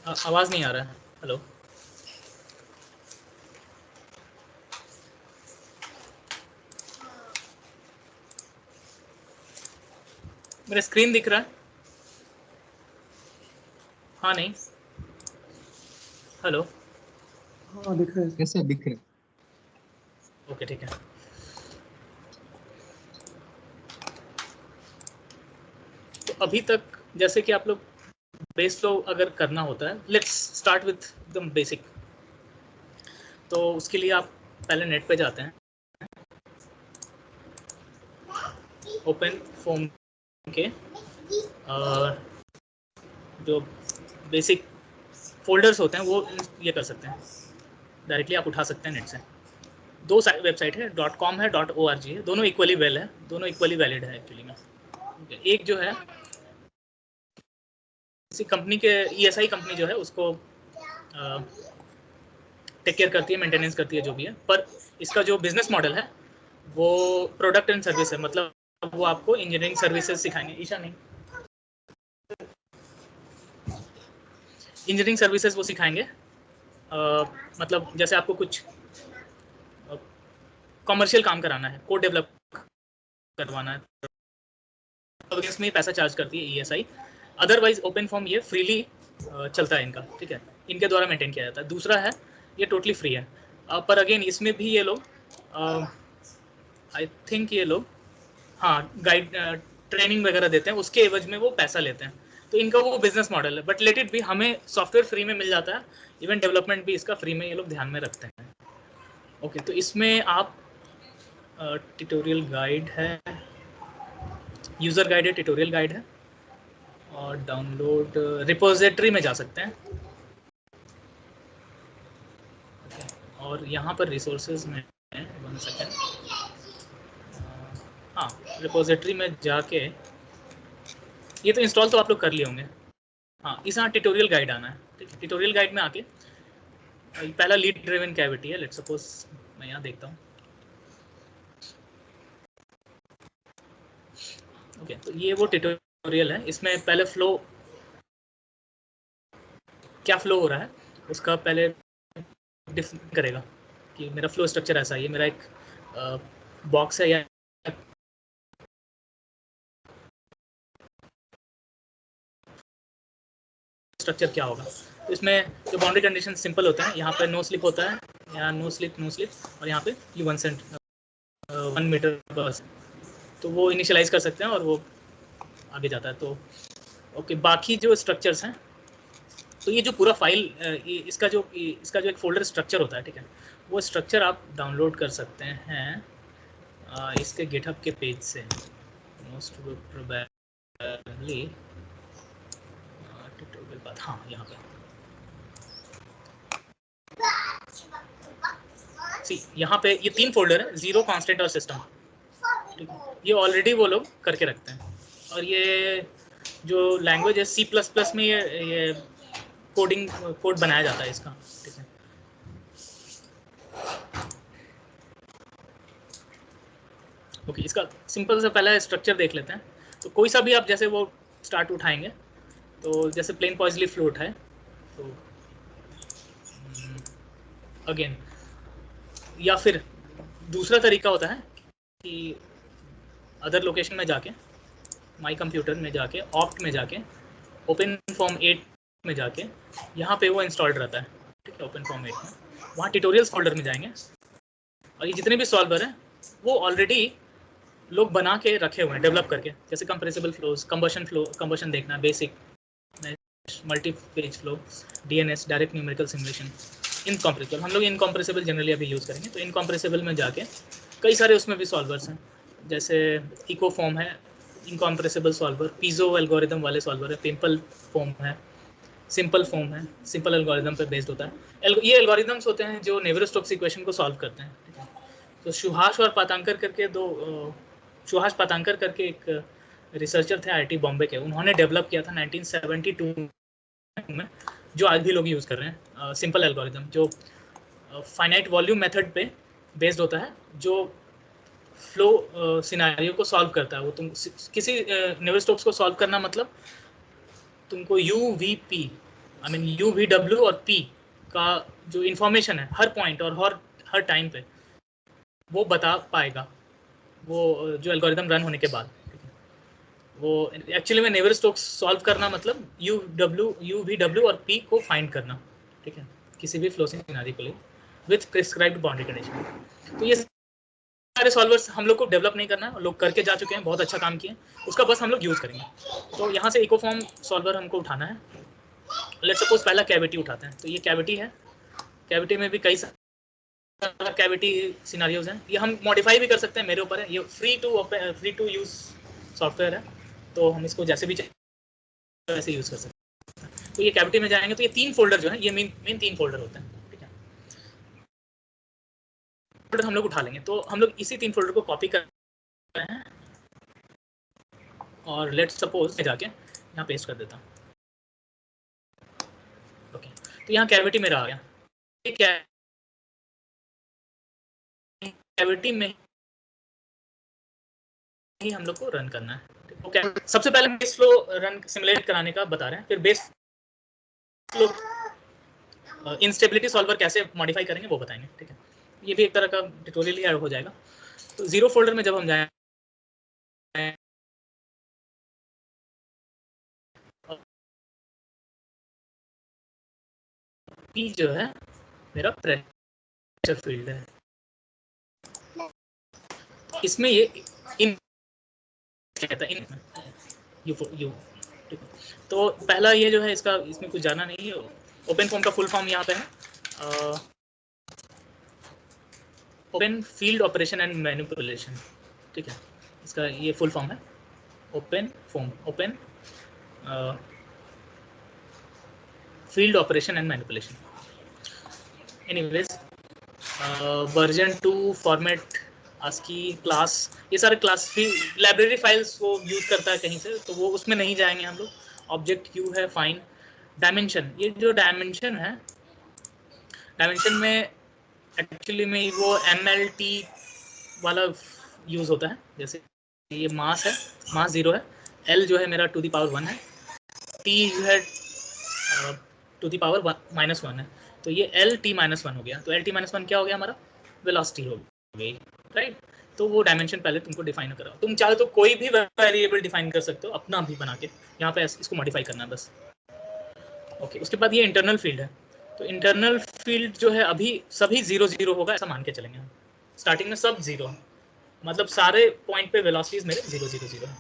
आवाज़ नहीं आ रहा है। हेलो। मेरा स्क्रीन दिख रहा है? हाँ नहीं। हेलो। हाँ दिख रहा है। कैसा दिख रहा है? ओके ठीक है। तो अभी तक जैसे कि आप लोग बेस फ्लो अगर करना होता है, लेट्स स्टार्ट विथ एकदम बेसिक। तो उसके लिए आप पहले नेट पे जाते हैं, ओपन फोम के जो बेसिक फोल्डर्स होते हैं वो ये कर सकते हैं, डायरेक्टली आप उठा सकते हैं नेट से। दो वेबसाइट है, .com है, .org है, दोनों इक्वली वेल है, दोनों इक्वली वैलिड है एक्चुअली में। एक जो है किसी कंपनी के ESI कंपनी जो है उसको टेक केयर करती है, मेंटेनेंस करती है जो भी है, पर इसका जो बिजनेस मॉडल है वो प्रोडक्ट एंड सर्विस है। मतलब वो आपको इंजीनियरिंग सर्विसेज सिखाएंगे। ईशा नहीं, इंजीनियरिंग सर्विसेज वो सिखाएंगे। मतलब जैसे आपको कुछ कमर्शियल काम कराना है, कोड डेवलप करवाना है, तो इसमें पैसा चार्ज करती है ESI। अदरवाइज ओपन फॉर्म ये फ्रीली चलता है इनका, ठीक है, इनके द्वारा मेंटेन किया जाता है। दूसरा है ये टोटली फ्री है, पर अगेन इसमें भी ये लोग आई थिंक ये लोग हाँ गाइड ट्रेनिंग वगैरह देते हैं, उसके एवज में वो पैसा लेते हैं। तो इनका वो बिजनेस मॉडल है, बट लेट इट भी, हमें सॉफ्टवेयर फ्री में मिल जाता है, इवन डेवलपमेंट भी इसका फ्री में ये लोग ध्यान में रखते हैं। ओके, तो इसमें आप ट्यूटोरियल गाइड है, यूज़र गाइड है, ट्यूटोरियल गाइड है, और डाउनलोड रिपोजिटरी में जा सकते हैं। और यहाँ पर रिसोर्सेज में 1 सेकेंड, हाँ रिपोजिटरी में जाके ये तो इंस्टॉल तो आप लोग कर लिए होंगे। हाँ, इस यहाँ ट्यूटोरियल गाइड आना है, ठीक है। ट्यूटोरियल गाइड में आके पहला लीड ड्रिवन कैविटी है, लेट्स सपोज मैं यहाँ देखता हूँ। ओके, तो ये वो ट्यूटोरियल है। इसमें पहले फ्लो, क्या फ्लो हो रहा है उसका पहले डिफाइन करेगा कि मेरा फ्लो स्ट्रक्चर ऐसा है, ये मेरा एक बॉक्स है या स्ट्रक्चर क्या होगा। तो इसमें जो बाउंड्री कंडीशन सिंपल होते हैं, यहाँ पे नो स्लिप होता है, यहाँ नो स्लिप नो स्लिप, और यहाँ पे ये 1 मीटर बस, तो वो इनिशियलाइज कर सकते हैं और वो आगे जाता है। तो ओके, बाकी जो स्ट्रक्चर्स हैं, तो ये जो पूरा फाइल इसका जो एक फोल्डर स्ट्रक्चर होता है, ठीक है, वो स्ट्रक्चर आप डाउनलोड कर सकते हैं इसके गिटहब के पेज से। मोस्ट प्रोबेबली ट्यूटोरियल बात, हाँ यहाँ पे सी, यहाँ पे ये 3 फोल्डर है, जीरो, कांस्टेंट और सिस्टम, ठीक है। ये ऑलरेडी वो लोग करके रखते हैं, और ये जो लैंग्वेज है C++ में ये कोड बनाया जाता है इसका, ठीक है। ओके, इसका सिंपल सा पहला स्ट्रक्चर देख लेते हैं। तो कोई सा भी आप जैसे वो स्टार्ट उठाएंगे, तो जैसे प्लेन पॉइजली फ्लो उठाए, तो अगेन, या फिर दूसरा तरीका होता है कि अदर लोकेशन में जाके, माई कंप्यूटर में जाके, ऑप्ट में जाके, ओपन फॉर्म 8 में जाके, यहाँ पे वो इंस्टॉल्ड रहता है, ठीक है। ओपन फॉर्म 8 में वहाँ ट्यूटोरियल्स फोल्डर में जाएंगे, और ये जितने भी सॉल्वर हैं वो ऑलरेडी लोग बना के रखे हुए हैं, डेवलप करके, जैसे कंप्रेसिबल फ्लोज, कंबशन देखना, basic, multi page flow, DNS, direct numerical simulation, incompressible, हम लोग इनकॉम्प्रेसिबल जनरली अभी यूज़ करेंगे। तो इनकॉम्प्रेसिबल में जाके कई सारे उसमें भी सॉल्वर्स हैं, जैसे इको फॉर्म है, इनकॉम्प्रेसिबल सॉल्वर, पीजो एल्गोरिदम वाले सॉल्वर है, पिंपल फॉर्म है, सिंपल फॉर्म है, सिंपल एल्गोरिदम पर बेस्ड होता है। ये एल्गोरिदम्स होते हैं जो नेवियर-स्टोक्स इक्वेशन को सॉल्व करते हैं, ठीक है। तो सुहास और पातांकर करके सुहास पातांकर करके एक रिसर्चर थे IIT बॉम्बे के, उन्होंने डेवलप किया था 1972 में, जो आज भी लोग यूज़ कर रहे हैं। सिंपल एल्गोरिदम जो फाइनाइट वॉल्यूम मेथड पे बेस्ड होता है, जो फ्लो सिनेरियो को सॉल्व करता है। वो किसी नेवियर-स्टोक्स को सॉल्व करना मतलब तुमको UVP I mean you V W और पी का जो इंफॉर्मेशन है हर पॉइंट और हर टाइम पे वो बता पाएगा, वो जो एल्गोरिदम रन होने के बाद। वो एक्चुअली में नेवर स्टोक्स सॉल्व करना मतलब यू वी डब्ल्यू और पी को फाइंड करना, ठीक है, किसी भी फ्लो सिनेरियो के लिए विथ प्रिस्क्राइब्ड बाउंड्री कंडीशन। तो ये सारे सॉल्वर्स हम लोग को डेवलप नहीं करना है, लोग करके जा चुके हैं, बहुत अच्छा काम किए, उसका बस हम लोग यूज़ करेंगे। तो यहाँ से इकोफॉर्म सॉल्वर हमको उठाना है। लेट्स सपोज पहला कैविटी उठाते हैं, तो ये कैविटी है, कैविटी में भी कई सारे कैविटी सिनेरियोज हैं, ये हम मॉडिफाई भी कर सकते हैं, मेरे ऊपर है, ये फ्री टू यूज़ सॉफ्टवेयर है, तो हम इसको जैसे भी वैसे यूज़ कर सकते हैं। तो ये कैविटी में जाएंगे तो ये 3 फोल्डर जो है, ये मेन 3 फोल्डर होते हैं, ठीक है। फोल्डर हम लोग उठा लेंगे, तो हम लोग इसी 3 फोल्डर को कॉपी कर रहे हैं और लेट्स सपोज जाके यहाँ पेस्ट कर देता हूँ। ओके, तो यहाँ कैविटी मेरा आ गया, ये कैविटी में ही हम लोग को रन करना है। ओके, सबसे पहले बेस फ्लो रन सिमुलेट कराने का बता रहे हैं, फिर बेस फ्लो इंस्टेबिलिटी सॉल्वर कैसे मॉडिफाई करेंगे वो बताएंगे, ठीक है। ये भी एक तरह का ट्यूटोरियल ही हो जाएगा। तो 0 फोल्डर में जब हम जाएं पी जो है मेरा प्रेशर फील्ड है, इसमें ये इन कहता है इन यू ठीक है। तो पहला ये जो है इसका, इसमें कुछ जाना नहीं है, ओपन फॉर्म का फुल फॉर्म यहाँ पे है, open field operation and manipulation, ठीक है, इसका ये फुल फॉर्म है, open form, open field operation and manipulation. Anyways, version 2 format ASCII class, ये सारे क्लास भी लाइब्रेरी फाइल्स वो यूज़ करता है कहीं से, तो वो उसमें नहीं जाएंगे हम लोग। ऑब्जेक्ट क्यू है, फाइन डायमेंशन, ये जो डायमेंशन है, डायमेंशन में एक्चुअली में वो MLT वाला यूज़ होता है। जैसे ये मास है, मास 0 है, L जो है मेरा टू द पावर 1 है, T जो है टू द पावर -1 है, तो ये LT-1 हो गया। तो LT-1 क्या हो गया, हमारा वेलोसिटी हो गई, राइट। तो वो डायमेंशन पहले तुमको डिफाइन करो, तुम चाहे तो कोई भी वेरिएबल डिफाइन कर सकते हो अपना भी बना के, यहाँ पे इसको मॉडिफाई करना है बस। ओके, उसके बाद ये इंटरनल फील्ड है, तो इंटरनल फील्ड जो है अभी सभी 0 होगा ऐसा मान के चलेंगे हम, स्टार्टिंग में सब 0 है, मतलब सारे पॉइंट पे वेलोसिटीज मेरे 0 है।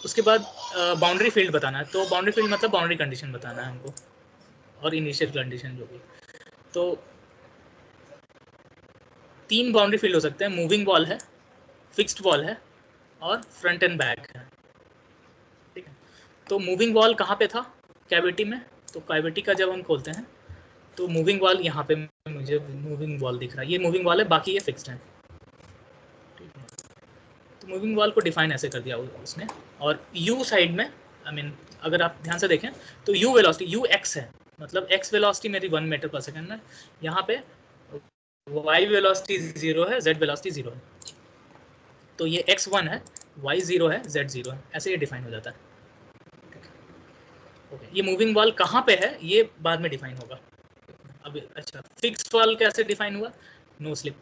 उसके बाद बाउंड्री फील्ड बताना है, तो बाउंड्री फील्ड मतलब बाउंड्री कंडीशन बताना है हमको, और इनिशियल कंडीशन जो भी। तो 3 बाउंड्री फील्ड हो सकते हैं, मूविंग वॉल है, फिक्स्ड वॉल है, और फ्रंट एंड बैक है, ठीक है। तो मूविंग वॉल कहाँ पे था, कैविटी में, तो कैविटी का जब हम खोलते हैं तो मूविंग वॉल यहाँ पे मुझे मूविंग वॉल दिख रहा है, ये मूविंग वॉल है, बाकी ये फिक्स्ड है, ठीक है। तो मूविंग वॉल को डिफाइन ऐसे कर दिया उसने। और यू साइड में, आई मीन अगर आप ध्यान से देखें तो यू वेलोसिटी यू एक्स है, मतलब एक्स वेलोसिटी मेरी 1 मीटर पर सेकंड है, यहाँ पे y वेलोसिटी 0 है, z वेलोसिटी 0 है, तो ये x1 है, y 0 है, z 0 है, ऐसे ये डिफाइन हो जाता है। ओके, ये मूविंग वॉल कहाँ पे है ये बाद में डिफाइन होगा। अब अच्छा, फिक्स वॉल कैसे डिफाइन हुआ, no slip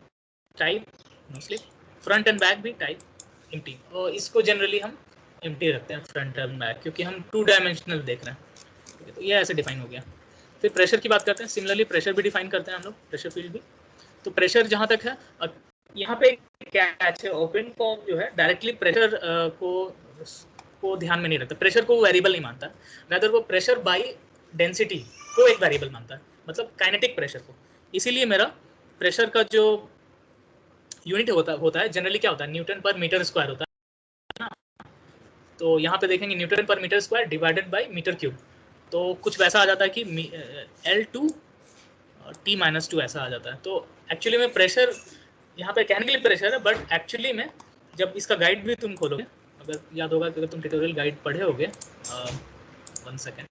type, no slip, front and back भी टाइप एम्प्टी, और इसको जनरली हम एम्प्टी रखते हैं फ्रंट एंड बैक, क्योंकि हम 2 डायमेंशनल देख रहे हैं, तो ये ऐसे डिफाइन हो गया। फिर प्रेशर की बात करते हैं, सिमिलरली प्रेशर भी डिफाइन करते हैं हम लोग, प्रेशर फील्ड भी। तो प्रेशर जहाँ तक है, यहाँ पे कैच है, ओपन फॉर्म जो है डायरेक्टली प्रेशर को ध्यान में नहीं रखता, प्रेशर को वेरिएबल नहीं मानता, रादर वो प्रेशर बाय डेंसिटी को एक वेरिएबल मानता है, मतलब काइनेटिक प्रेशर को। इसीलिए मेरा प्रेशर का जो यूनिट होता है जनरली क्या होता है, न्यूटन पर मीटर स्क्वायर होता है ना। तो यहाँ पे देखेंगे न्यूटन पर meter square divided by meter cube, तो कुछ वैसा आ जाता है कि L2 T-2 ऐसा आ जाता है। तो एक्चुअली में प्रेशर यहाँ पे कहने के लिए प्रेशर है, बट एक्चुअली में जब इसका गाइड भी तुम खोलोगे, अगर याद होगा कि अगर तुम ट्यूटोरियल गाइड पढ़े होगे, 1 सेकेंड,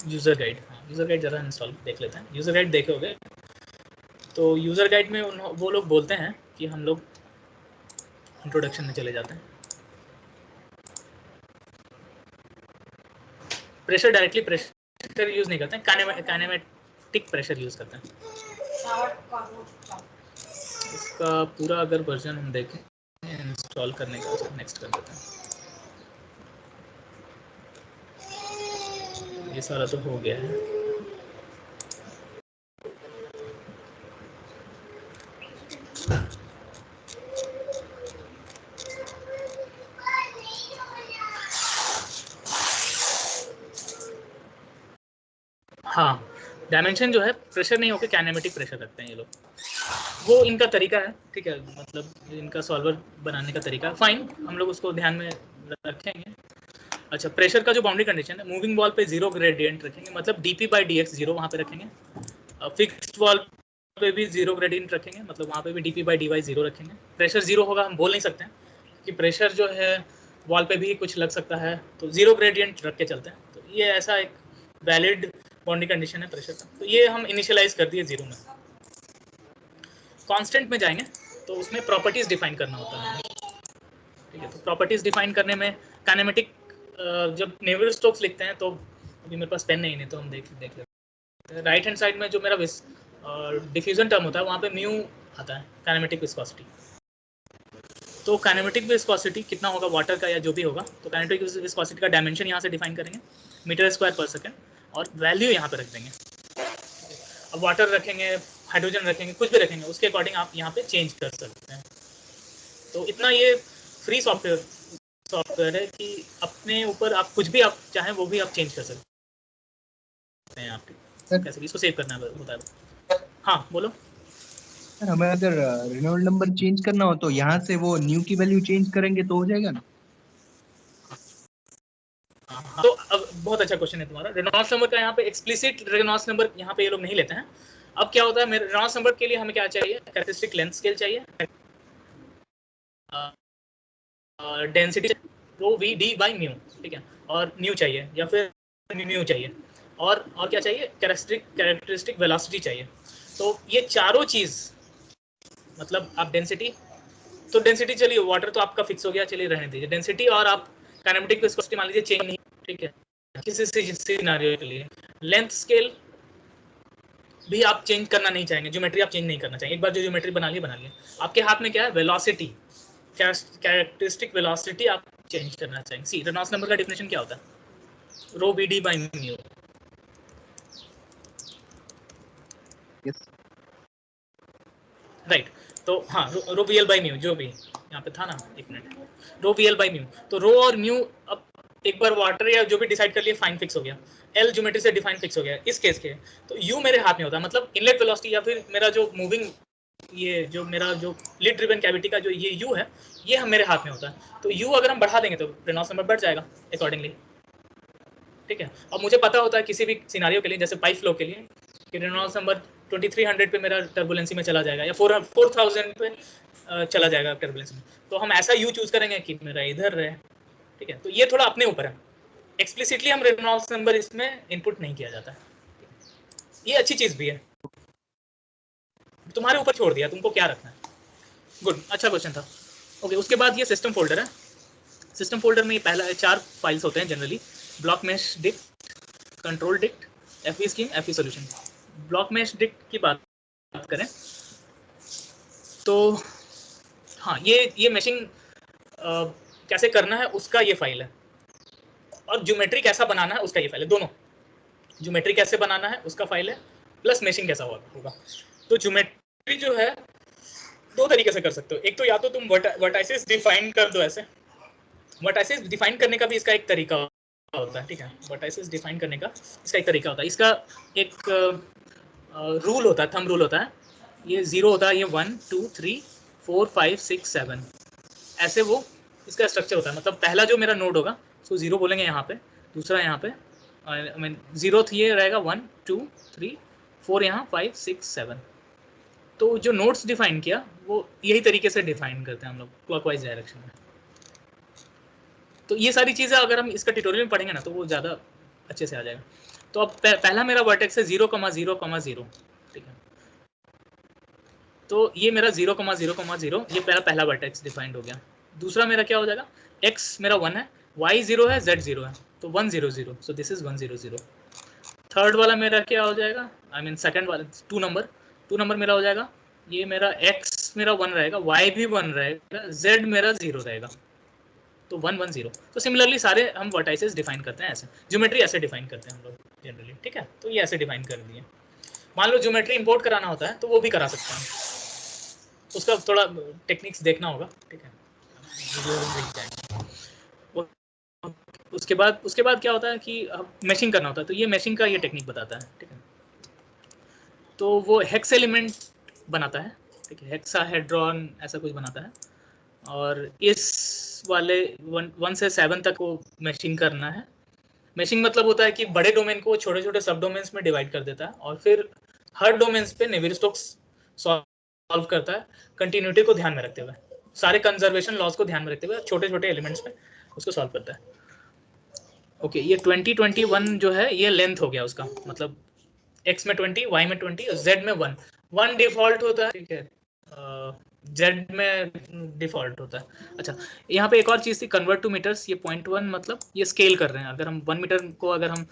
यूज़र गाइड, हाँ यूज़र गाइड ज़रा इंस्टॉल देख लेते हैं। यूज़र गाइड देखे होगे, तो यूज़र गाइड में वो लोग बोलते हैं कि हम लोग इंट्रोडक्शन में चले जाते हैं, प्रेशर डायरेक्टली प्रेशर यूज नहीं करते हैं, काइनेमेटिक प्रेशर यूज करते हैं। इसका पूरा अगर वर्जन हम देखें इंस्टॉल करने का, नेक्स्ट कर देते हैं। ये सारा तो हो गया है। हाँ, डायमेंशन जो है प्रेशर नहीं होकर काइनेमेटिक प्रेशर रखते हैं ये लोग, वो इनका तरीका है, ठीक है, मतलब इनका सॉल्वर बनाने का तरीका। फाइन, हम लोग उसको ध्यान में रखेंगे। अच्छा, प्रेशर का जो बाउंड्री कंडीशन है, मूविंग बॉल पे जीरो ग्रेडियंट रखेंगे, मतलब dp बाई dx जीरो वहाँ पे रखेंगे। फिक्स्ड बॉल पे भी जीरो ग्रेडियंट रखेंगे, मतलब वहाँ पे भी dp बाई dy जीरो रखेंगे। प्रेशर जीरो होगा, हम बोल नहीं सकते हैं कि प्रेशर जो है बॉल पे भी कुछ लग सकता है, तो जीरो ग्रेडियंट रख के चलते हैं। तो ये ऐसा एक वैलिड बाउंड्री कंडीशन है प्रेशर का। तो ये हम इनिशियलाइज कर दिए जीरो में। कांस्टेंट में जाएंगे तो उसमें प्रॉपर्टीज डिफाइन करना होता है, ठीक है। तो प्रॉपर्टीज डिफाइन करने में काइनेमेटिक, जब नेवल स्टोक्स लिखते हैं तो अभी मेरे पास पेन नहीं तो हम देख लेते हैं। राइट हैंड साइड में जो मेरा डिफ्यूजन टर्म होता है वहाँ पे म्यू आता है, काइनेमेटिक विस्कोसिटी। तो काइनेमेटिक विस्कोसिटी कितना होगा वाटर का या जो भी होगा, तो काइनेमेटिक विस्कोसिटी का डायमेंशन यहाँ से डिफाइन करेंगे, मीटर स्क्वायर पर सेकेंड, और वैल्यू यहाँ पे रख देंगे। अब वाटर रखेंगे, हाइड्रोजन रखेंगे, कुछ भी रखेंगे, उसके अकॉर्डिंग आप यहाँ पे चेंज कर सकते हैं। तो इतना ये फ्री सॉफ्टवेयर है कि अपने ऊपर आप कुछ भी आप चाहें वो भी आप चेंज कर सकते हैं। आपके कैसे भी इसको सेव करना होता है। हाँ बोलो सर, हमें अगर रेनॉल्ड नंबर चेंज करना हो तो यहाँ से वो न्यू की वैल्यू चेंज करेंगे तो हो जाएगा ना? हाँ, तो अब बहुत अच्छा क्वेश्चन है तुम्हारा। रेनॉल्ड्स नंबर का यहाँ पे एक्सप्लिसिट रेनॉल्ड्स नंबर यहाँ पे ये लोग नहीं लेते हैं। अब क्या होता है, मेरे रेनॉल्ड्स नंबर के लिए हमें क्या चाहिए, कैरेक्टरिस्टिक लेंथ स्केल चाहिए, density rho we D by mu, ठीक है, और न्यू चाहिए या फिर म्यू चाहिए, और क्या चाहिए, कैरेक्टरिस्टिक वेलोसिटी चाहिए। तो ये चारों चीज़, मतलब आप डेंसिटी, तो डेंसिटी चलिए, वाटर तो आपका फिक्स हो गया, चलिए रहने दीजिए डेंसिटी, और आप काइनेमेटिक विस्कोसिटी मान लीजिए चेंज नहीं, ठीक है, किसी सिनेरियो के लिए। लेंथ स्केल भी आप चेंज करना नहीं चाहेंगे, ज्योमेट्री आप चेंज नहीं करना चाहेंगे, एक बार जो ज्योमेट्री बना लिए। आपके हाथ में क्या है, वेलोसिटी, कैरेक्टरिस्टिक वेलोसिटी आप चेंज करना चाहेंगे। सी रेनॉल्ड्स नंबर का डेफिनेशन क्या होता है, rho we D by mu, right. तो हाँ, rho v L by mu, जो भी यहाँ पे था ना, एक minute, rho v L by mu. तो रो और म्यू अब एक बार वाटर या जो भी डिसाइड कर लिए, फाइन फिक्स हो गया, एल ज्योमेट्री से डिफाइन फिक्स हो गया इस केस के। तो यू मेरे हाथ में होता है, मतलब इनलेट वेलोसिटी या फिर मेरा जो मूविंग, ये जो मेरा जो लिड ड्रिवन कैविटी का जो ये यू है, ये हम मेरे हाथ में होता है। तो यू अगर हम बढ़ा देंगे तो रेनॉल्ड्स नंबर बढ़ जाएगा अकॉर्डिंगली, ठीक है। अब मुझे पता होता है किसी भी सिनारियो के लिए, जैसे पाइप फ्लो के लिए, कि रेनॉल्ड्स नंबर 2300 पे मेरा टर्बुलेंसी में चला जाएगा या 4000 पे चला जाएगा टर्बुलेंसी में, तो हम ऐसा यू चूज करेंगे कि मेरा इधर रहे, ठीक है। तो ये थोड़ा अपने ऊपर है, एक्सप्लिसिटली हम रेनॉल्ड्स नंबर इसमें इनपुट नहीं किया जाता है। ये अच्छी चीज भी है, तुम्हारे ऊपर छोड़ दिया तुमको क्या रखना है। गुड, अच्छा क्वेश्चन था। ओके, उसके बाद ये सिस्टम फोल्डर है। सिस्टम फोल्डर में पहला 4 फाइल्स होते हैं generally, block mesh dict, control dict, FE scheme, FE solution. Block mesh dict की बात करें तो हाँ, ये मैशिंग कैसे करना है उसका ये फाइल है, और ज्योमेट्री कैसा बनाना है उसका ये फाइल है। दोनों, ज्योमेट्री कैसे बनाना है उसका फाइल है, प्लस मैशिंग कैसा होगा। तो ज्योमेट्री जो है दो तरीके से कर सकते हो, एक तो या तो तुम वर्टाइसेस डिफाइन कर दो ऐसे, वर्टाइसेस डिफाइन करने का भी इसका एक तरीका होता है, ठीक है। वर्टाइसेस डिफाइन करने का इसका एक तरीका होता है, इसका एक रूल होता है, थंब रूल होता है। ये 0 होता है, ये 1 2 3 4 5 6 7 ऐसे वो इसका स्ट्रक्चर होता है। मतलब पहला जो मेरा नोड होगा उसको 0 बोलेंगे यहाँ पे, दूसरा यहाँ पे, आई मीन 0th ये रहेगा 1 2 3 4 यहाँ 5 6 7। तो जो नोड्स डिफाइन किया वो यही तरीके से डिफाइन करते हैं हम लोग क्लॉकवाइज डायरेक्शन में। तो ये सारी चीज़ें अगर हम इसका ट्यूटोरियल में पढ़ेंगे ना तो वो ज़्यादा अच्छे से आ जाएगा। तो अब पहला मेरा वर्टेक्स है 0,0,0, ठीक है। तो ये मेरा 0,0,0 ये पहला वर्टेक्स डिफाइंड हो गया। दूसरा मेरा क्या हो जाएगा, x मेरा 1 है, y 0 है, z 0 है, तो 100, सो दिस इज 100। थर्ड वाला मेरा क्या हो जाएगा, आई मीन सेकंड वाला 2 नंबर मेरा हो जाएगा, ये मेरा x मेरा 1 रहेगा, y भी 1 रहेगा, z मेरा 0 रहेगा, तो 1 1 0। तो सिमिलरली सारे हम वर्टाइसेस डिफाइन करते हैं ऐसे, ज्योमेट्री ऐसे डिफाइन करते हैं हम लोग जनरली, ठीक है। तो ये ऐसे डिफाइन कर दिए। मान लो ज्योमेट्री इंपोर्ट कराना होता है तो वो भी करा सकते हैं, उसका थोड़ा टेक्निक्स देखना होगा, ठीक है, उसके बाद क्या होता है कि मैशिंग करना होता है, तो ये मैशिंग का ये टेक्निक बताता है, ठीक है। तो वो हेक्स एलिमेंट बनाता है, ठीक है, हेक्साहेड्रॉन ऐसा कुछ बनाता है, और इस वाले 1 से 7 तक वो मैशिंग करना है। मैशिंग मतलब होता है कि बड़े डोमेन को छोटे छोटे सब डोमेन्स में डिवाइड कर देता है, और फिर हर डोमेन्स पे नेवियर-स्टोक्स सॉल्व करता है, कंटिन्यूटी को ध्यान में रखते हुए, सारे कंजर्वेशन लॉज को ध्यान में रखते हुए छोटे छोटे एलिमेंट्स में उसको सॉल्व करता है। ओके, ये 2021 जो है ये लेंथ हो गया उसका, मतलब x में 20, y में 20 और z में 1 डिफॉल्ट होता है, ठीक है, z में डिफॉल्ट होता है। अच्छा, यहाँ पे एक और चीज़ थी, कन्वर्ट टू मीटर्स, ये 0.1 मतलब ये स्केल कर रहे हैं, अगर हम 1 मीटर को अगर हम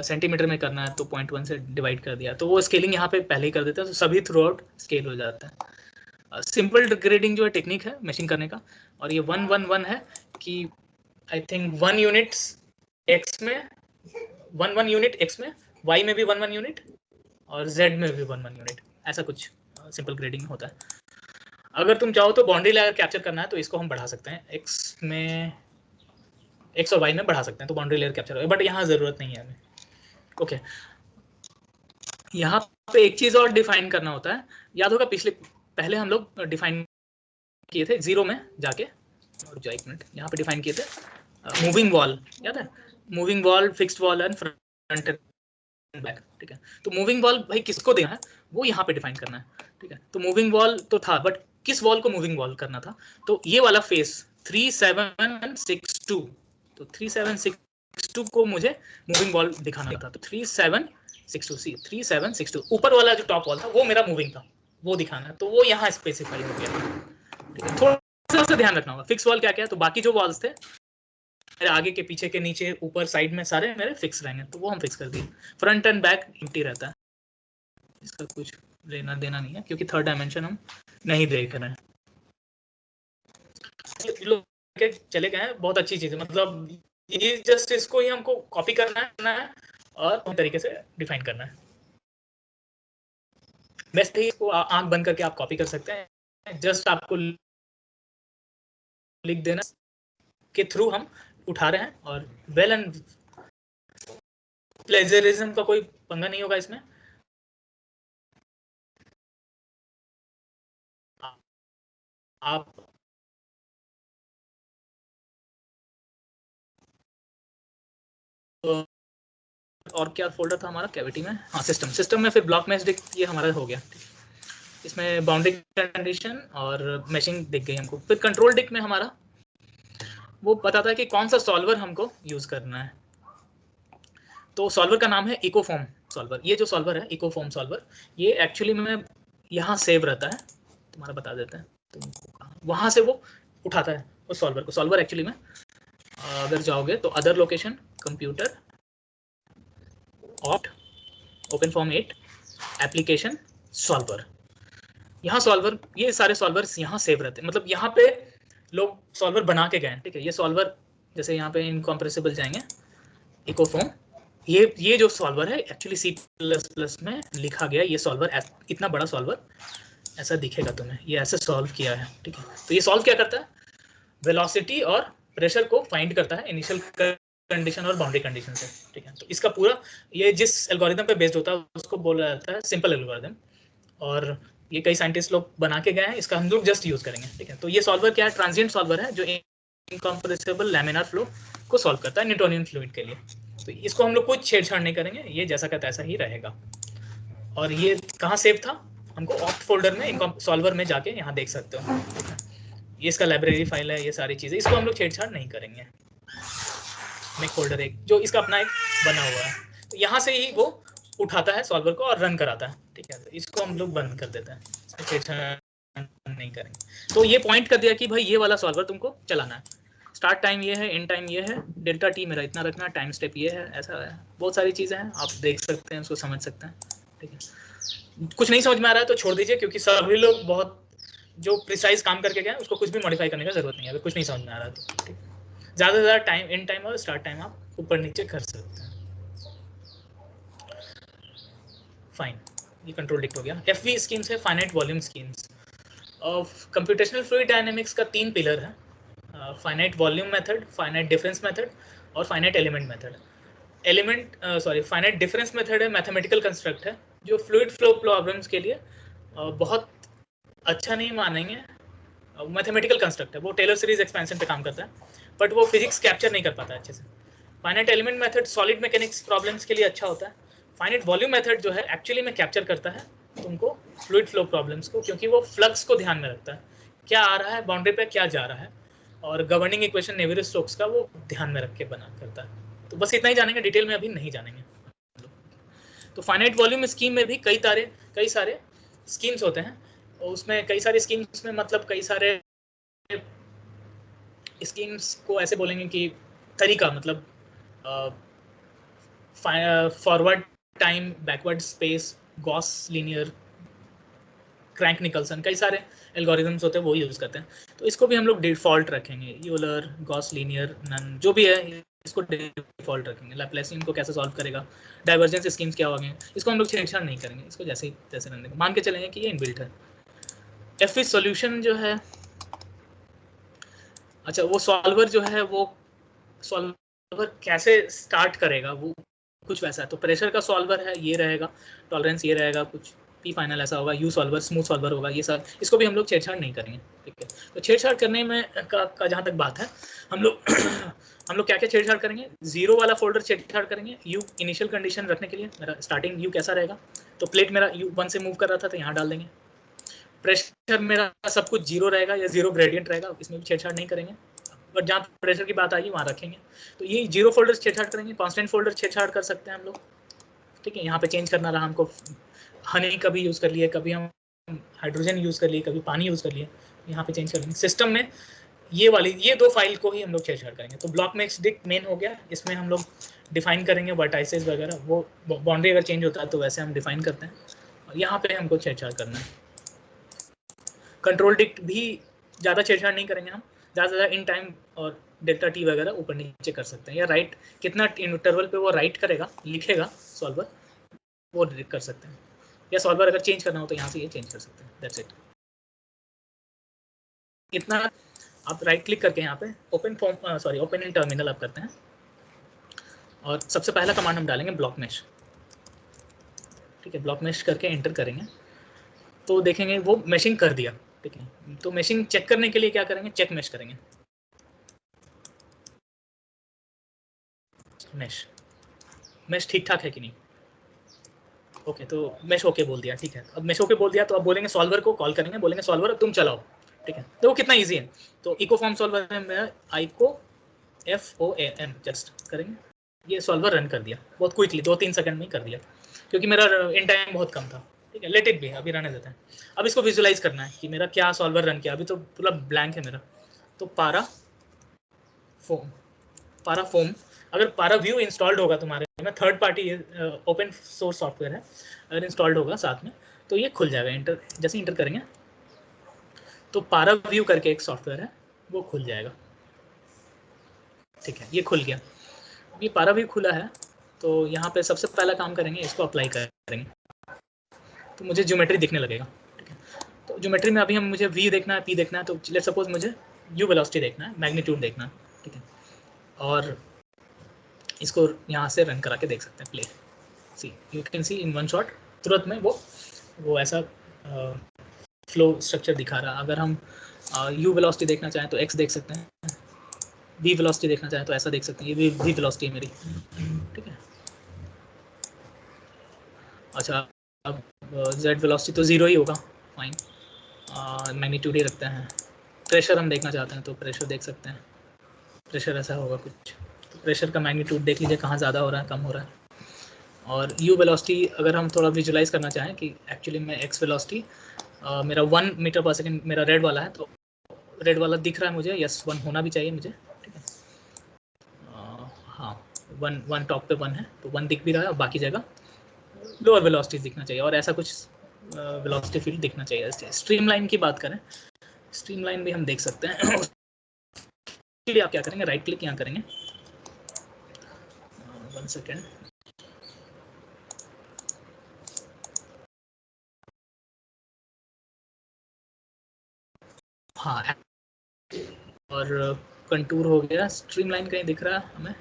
सेंटीमीटर में करना है तो 0.1 से डिवाइड कर दिया, तो वो स्केलिंग यहाँ पे पहले ही कर देते हैं, तो सभी थ्रू आउट स्केल हो जाता है। सिंपल ग्रेडिंग जो है टेक्निक है मैशिंग करने का, और ये 1 1 1 है कि आई थिंक 1 यूनिट x में 1 यूनिट x में, y में भी 1 यूनिट और z में भी 1 यूनिट, ऐसा कुछ सिंपल ग्रेडिंग होता है। अगर तुम चाहो तो बाउंड्री लेयर कैप्चर करना है तो इसको हम बढ़ा सकते हैं, x और y में बढ़ा सकते हैं, तो बाउंड्री लेयर कैप्चर होगा, बट यहाँ ज़रूरत नहीं है हमें। ओके, यहाँ पे एक चीज़ और डिफाइन करना होता है, याद होगा पहले हम लोग डिफाइन किए थे 0 में जाके, और जो 1 मिनट यहाँ पे डिफाइन किए थे मूविंग वॉल, याद है, moving wall, fixed wall and front and back, ठीक है। तो मूविंग वॉल भाई किसको देना है वो यहाँ पे डिफाइन करना है, ठीक है। तो मूविंग वॉल तो था, बट किस वॉल को मूविंग वॉल करना था, तो ये वाला फेस 3762, तो 3762 को मुझे मूविंग वॉल दिखाना था, तो 3762 ऊपर वाला जो टॉप वॉल था वो मेरा मूविंग था, वो दिखाना है, तो वो यहाँ स्पेसिफाई हो गया, ठीक है। थोड़ा सा ध्यान रखना होगा, फिक्स वॉल क्या क्या है, तो बाकी जो वॉल्स थे मेरे आगे के पीछे के नीचे ऊपर साइड में सारे मेरे फिक्स रहेंगे, तो वो हम फिक्स कर दिए। फ्रंट एंड बैक एम्प्टी रहता है, इसका कुछ लेना देना नहीं है क्योंकि थर्ड डायमेंशन हम नहीं देख रहे हैं। लोग चले गए हैं, बहुत अच्छी चीज़ है, मतलब ये जस्ट इसको ही हमको कॉपी करना है और तरीके से डिफाइन करना है। बेस्ट ही इसको आंख बंद करके आप कॉपी कर सकते हैं, जस्ट आपको लिख देना के थ्रू हम उठा रहे हैं, और वेल एंड प्लेजरिज्म का कोई पंगा नहीं होगा इसमें। आप और क्या फोल्डर था हमारा कैविटी में, हाँ सिस्टम में फिर ब्लॉक मैच ये हमारा हो गया, इसमें बाउंड्री कंडीशन और मैशिंग दिख गई हमको। फिर कंट्रोल डिक में हमारा वो बताता है कि कौन सा सॉल्वर हमको यूज करना है, तो सॉल्वर का नाम है इकोफॉर्म सॉल्वर। ये जो सॉल्वर है इकोफॉर्म सॉल्वर, ये एक्चुअली में यहाँ सेव रहता है, तुम्हारा बता देते हैं तुमको, वहाँ से वो उठाता है उस सॉल्वर को। सॉल्वर एक्चुअली में अगर जाओगे तो other location, computer, opt, OpenFOAM 8, application, solver, यहाँ सॉल्वर, ये सारे सॉल्वर्स यहाँ सेव रहते हैं, मतलब यहाँ पे लोग सॉल्वर बना के गए, ठीक है। ये सॉल्वर जैसे यहाँ पे इनकॉम्प्रेसिबल जाएंगे, इकोफॉर्म, ये जो सॉल्वर है एक्चुअली C++ में लिखा गया, ये सॉल्वर इतना बड़ा सॉल्वर ऐसा दिखेगा तुम्हें, ये ऐसे सॉल्व किया है, ठीक है। तो ये सॉल्व क्या करता है, वेलोसिटी और प्रेशर को फाइंड करता है इनिशियल कंडीशन और बाउंड्री कंडीशन से, ठीक है। तो इसका पूरा ये जिस एल्गोरिथम पे बेस्ड होता है उसको बोला जाता है सिंपल एल्गोरिथम, और ये कई साइंटिस्ट लोग बना के गए हैं, इसका हम लोग जस्ट यूज करेंगे, ठीक है। तो ये सॉल्वर क्या है, ट्रांजिएंट सॉल्वर है जो इनकम्प्रेसिबल लैमिनार फ्लो को सॉल्व करता है न्यूटोनियन फ्लूइड के लिए। तो इसको हम लोग कुछ छेड़छाड़ नहीं करेंगे, ये जैसा का तैसा ही रहेगा। और ये कहाँ सेव था, हमको ऑप्ट फोल्डर में सॉल्वर में जाके यहाँ देख सकते हो, ये इसका लाइब्रेरी फाइल है, ये सारी चीज़ें, इसको हम लोग छेड़छाड़ नहीं करेंगे। मेक फोल्डर एक जो इसका अपना एक बना हुआ है, तो यहाँ से ही वो उठाता है सॉल्वर को और रन कराता है, ठीक है। तो इसको हम लोग बंद कर देते हैं, छेड़छाड़ नहीं करेंगे। तो ये पॉइंट कर दिया कि भाई ये वाला सॉल्वर तुमको चलाना है। स्टार्ट टाइम ये है, एंड टाइम ये है, डेल्टा टी मेरा इतना रखना, टाइम स्टेप ये है, ऐसा है, बहुत सारी चीज़ें हैं, आप देख सकते हैं, उसको समझ सकते हैं। ठीक है, कुछ नहीं समझ में आ रहा है तो छोड़ दीजिए, क्योंकि सभी लोग बहुत जो प्रिसाइज काम करके गए उसको कुछ भी मॉडिफाई करने की जरूरत नहीं है, अगर कुछ नहीं समझ में आ रहा है तो। ठीक, ज़्यादा से ज़्यादा टाइम, एंड टाइम और स्टार्ट टाइम आप ऊपर नीचे कर सकते हैं। फाइन, ये कंट्रोल डिक्ट हो गया। एफवी स्कीम्स है, finite volume schemes. Computational fluid dynamics का 3 पिलर है, finite volume method, finite difference method और finite element method. Finite difference method है, मैथमेटिकल कंस्ट्रक्ट है, जो फ्लूइड फ्लो प्रॉब्लम्स के लिए बहुत अच्छा नहीं मानेंगे, मैथमेटिकल कंस्ट्रक्ट है, वो टेलर सीरीज एक्सपेंशन पे काम करता है, बट वो फिजिक्स कैप्चर नहीं कर पाता अच्छे से। Finite element method solid mechanics problems के लिए अच्छा होता है। फाइनाइट वॉल्यूम मेथड जो है एक्चुअली में कैप्चर करता है तुमको फ्लूइड फ्लो प्रॉब्लम्स को, क्योंकि वो फ्लक्स को ध्यान में रखता है, क्या आ रहा है बाउंड्री पे, क्या जा रहा है, और गवर्निंग इक्वेशन नेवियर स्टोक्स का वो ध्यान में रख के बना करता है। तो बस इतना ही जानेंगे, डिटेल में अभी नहीं जानेंगे। तो फाइनाइट वॉल्यूम स्कीम में भी कई सारे स्कीम्स होते हैं, और उसमें कई सारे स्कीम्स में मतलब कई सारे स्कीम्स को ऐसे बोलेंगे कि तरीका, मतलब forward time, backward space, Gauss linear, Crank Nicolson, कई सारे एल्गोरिथम्स होते हैं वो यूज़ करते हैं। तो इसको भी हम लोग डिफ़ॉल्ट रखेंगे, यूलर, गॉस लीनियर, नन, जो भी है इसको डिफ़ॉल्ट रखेंगे। लैप्लासियन को कैसे सॉल्व करेगा, डाइवर्जेंस स्कीम्स क्या होंगे, इसको हम लोग छेड़छाड़ नहीं करेंगे, इसको जैसे ही तैसे रहने देंगे, मान के चलेंगे कि ये इनबिल्ट है। एफवी सॉल्यूशन जो है, अच्छा वो सॉल्वर जो है, वो सॉल्वर कैसे स्टार्ट करेगा, वो कुछ वैसा है। तो प्रेशर का सॉल्वर है, ये रहेगा, टॉलरेंस ये रहेगा, कुछ पी फाइनल ऐसा होगा, यू सॉल्वर, स्मूथ सॉल्वर होगा, ये सब इसको भी हम लोग छेड़छाड़ नहीं करेंगे। ठीक है, तो छेड़छाड़ करने में का जहाँ तक बात है, हम लोग हम लोग क्या क्या छेड़छाड़ करेंगे, जीरो वाला फोल्डर छेड़छाड़ करेंगे। यू इनिशियल कंडीशन रखने के लिए मेरा स्टार्टिंग यू कैसा रहेगा, तो प्लेट मेरा यू 1 से मूव कर रहा था तो यहाँ डाल देंगे। प्रेशर मेरा सब कुछ जीरो रहेगा या जीरो ग्रेडियंट रहेगा, इसमें भी छेड़छाड़ नहीं करेंगे, बट जहाँ प्रेशर की बात आएगी वहाँ रखेंगे। तो ये जीरो फोल्डर छेड़छाड़ करेंगे, कांस्टेंट फोल्डर छेड़छाड़ कर सकते हैं हम लोग। ठीक है, यहाँ पे चेंज करना रहा हमको, हनी कभी यूज़ कर लिए, कभी हम हाइड्रोजन यूज़ कर लिए, कभी पानी यूज़ कर लिए, यहाँ पे चेंज कर लेंगे। सिस्टम में ये 2 फाइल को ही हम लोग छेड़छाड़ करेंगे। तो ब्लॉक मैक्स डिक्ट मेन हो गया, इसमें हम लोग डिफाइन करेंगे वर्टाइसेस वगैरह, वो बाउंड्री अगर चेंज होता है तो वैसे हम डिफाइन करते हैं, और यहाँ पे हमको छेड़छाड़ करना है। कंट्रोल डिक्ट भी ज़्यादा छेड़छाड़ नहीं करेंगे हम, ज़्यादा से ज़्यादा इन टाइम और डेल्टा टी वगैरह ऊपर नीचे कर सकते हैं, या राइट कितना इंटरवल पे वो राइट करेगा, लिखेगा सॉल्वर, वो कर सकते हैं, या सॉल्वर अगर चेंज करना हो तो यहाँ से ये चेंज कर सकते हैं। दैट्स इट, इतना। आप राइट क्लिक करके यहाँ पे ओपन इन टर्मिनल आप करते हैं, और सबसे पहला कमांड हम डालेंगे ब्लॉक मैश। ठीक है, ब्लॉक मैश करके एंटर करेंगे तो देखेंगे वो मैशिंग कर दिया। ठीक है, तो मैशिंग चेक करने के लिए क्या करेंगे, चेक मैश करेंगे। मैश ठीक ठाक है कि नहीं, ओके, तो मैश ओके बोल दिया। ठीक है, अब मैश ओके बोल दिया तो अब बोलेंगे सॉल्वर को कॉल करेंगे, बोलेंगे सॉल्वर तुम चलाओ। ठीक है, तो वो कितना इजी है, तो इको फॉर्म सॉल्वर में मैं ICO FOAM जस्ट करेंगे, ये सॉल्वर रन कर दिया बहुत क्विकली, 2-3 सेकंड में ही कर दिया, क्योंकि मेरा इन टाइम बहुत कम था। ठीक है, लेट इट भी, अभी रहने देते हैं। अब इसको विजुलाइज करना है कि मेरा क्या सॉल्वर रन किया, अभी तो पूरा ब्लैंक है मेरा। तो पारा फोम, अगर पारा व्यू इंस्टॉल्ड होगा तुम्हारे में, third party open source software है, अगर इंस्टॉल्ड होगा साथ में तो ये खुल जाएगा। इंटर जैसे इंटर करेंगे तो पारा व्यू करके एक सॉफ्टवेयर है, वो खुल जाएगा। ठीक है, ये खुल गया, ये पारा व्यू खुला है, तो यहाँ पे सबसे पहला काम करेंगे, इसको अप्लाई करेंगे तो मुझे ज्योमेट्री दिखने लगेगा। ठीक है, तो ज्योमेट्री में अभी मुझे वी देखना है, पी देखना है, तो लेट्स सपोज मुझे यू वेलोसिटी देखना है, मैग्नीट्यूड देखना है। ठीक है, और इसको यहाँ से रन करा के देख सकते हैं, play, see you can see in one shot, तुरंत में वो ऐसा फ्लो स्ट्रक्चर दिखा रहा। अगर हम यू वेलोसिटी देखना चाहें तो एक्स देख सकते हैं, वी वेलोसिटी देखना चाहें तो ऐसा देख सकते हैं, ये वी वेलोसिटी है मेरी। ठीक है, अच्छा, अब जेड वेलोसिटी तो ज़ीरो ही होगा, फाइन, मैग्नीट्यूड ही रखते हैं। प्रेशर हम देखना चाहते हैं तो प्रेशर देख सकते हैं, प्रेशर ऐसा होगा कुछ, तो प्रेशर का मैग्नीट्यूड देख लीजिए कहाँ ज़्यादा हो रहा है, कम हो रहा है। और यू वेलोसिटी अगर हम थोड़ा विजुलाइज करना चाहें कि एक्चुअली में एक्स वेलोसिटी मेरा 1 मीटर पर सेकेंड मेरा रेड वाला है, तो रेड वाला दिख रहा है मुझे, यस 1 होना भी चाहिए मुझे। ठीक है, वन टॉप पे 1 है तो 1 दिख भी रहा है और बाकी जगह लोअर वेलोसिटी दिखना चाहिए और ऐसा कुछ वेलोसिटी फील्ड दिखना चाहिए। स्ट्रीमलाइन की बात करें, स्ट्रीमलाइन भी हम देख सकते हैं। उसके लिए आप क्या करेंगे, राइट क्लिक यहाँ करेंगे, 1 सेकेंड, हाँ, और कंटूर हो गया। स्ट्रीमलाइन कहीं दिख रहा है हमें,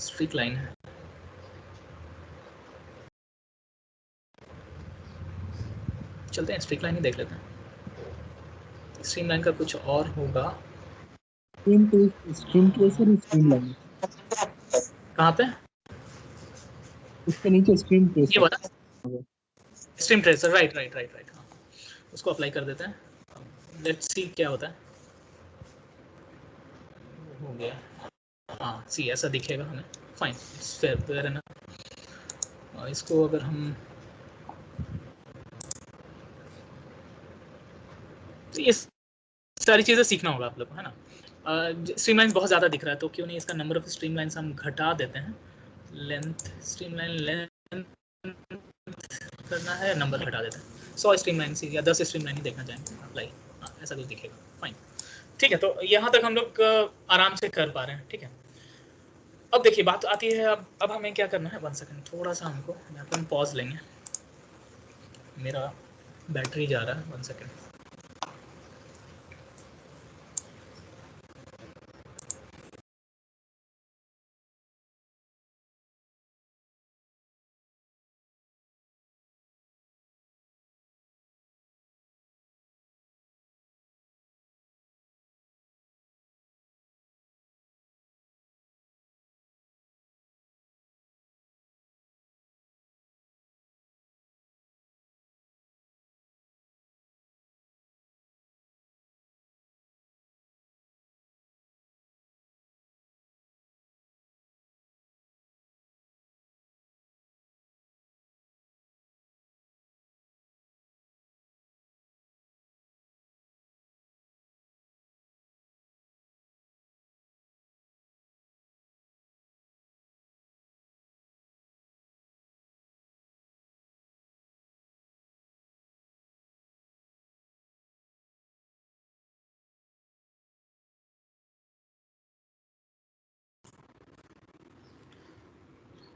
स्ट्रीक लाइन है, चलते हैं स्ट्रीक लाइन ही देख लेते हैं। स्ट्रीमलाइन का कुछ और होगा, स्ट्रीम ट्रेसर ही स्ट्रीम लाइन, कहाँ पे, उसके नीचे स्ट्रीम ये ट्रेसर। वाला stream tracer, right right right right, हाँ उसको अप्लाई कर देते हैं। लेट्स सी क्या होता है। हो गया, हाँ सी ऐसा दिखेगा हमें, फाइन, इट्स फेयर है ना। इसको अगर हम, तो ये सारी चीज़ें सीखना होगा आप लोग को, है ना। स्ट्रीमलाइन बहुत ज़्यादा दिख रहा है तो क्यों नहीं इसका नंबर ऑफ स्ट्रीमलाइंस हम घटा देते हैं। लेंथ, स्ट्रीमलाइन लेंथ करना है, नंबर घटा देते हैं, 100 स्ट्रीमलाइन या 10 स्ट्रीमलाइन ही देखना चाहेंगे अप्लाई, हाँ ऐसा कुछ दिखेगा, फाइन, ठीक है। तो यहाँ तक हम लोग आराम से कर पा रहे हैं, ठीक है। अब देखिए बात आती है, अब हमें क्या करना है, 1 सेकेंड, थोड़ा सा हमको यहाँ पर हम पॉज लेंगे, मेरा बैटरी जा रहा है, 1 सेकेंड।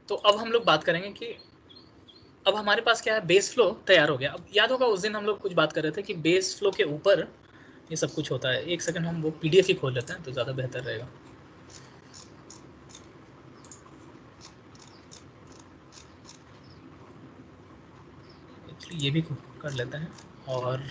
तो अब हम लोग बात करेंगे कि अब हमारे पास क्या है, बेस फ्लो तैयार हो गया। अब याद होगा उस दिन हम लोग कुछ बात कर रहे थे कि बेस फ्लो के ऊपर ये सब कुछ होता है। एक सेकंड हम वो पीडीएफ ही खोल लेते हैं तो ज़्यादा बेहतर रहेगा। एक्चुअली ये भी कर लेते हैं और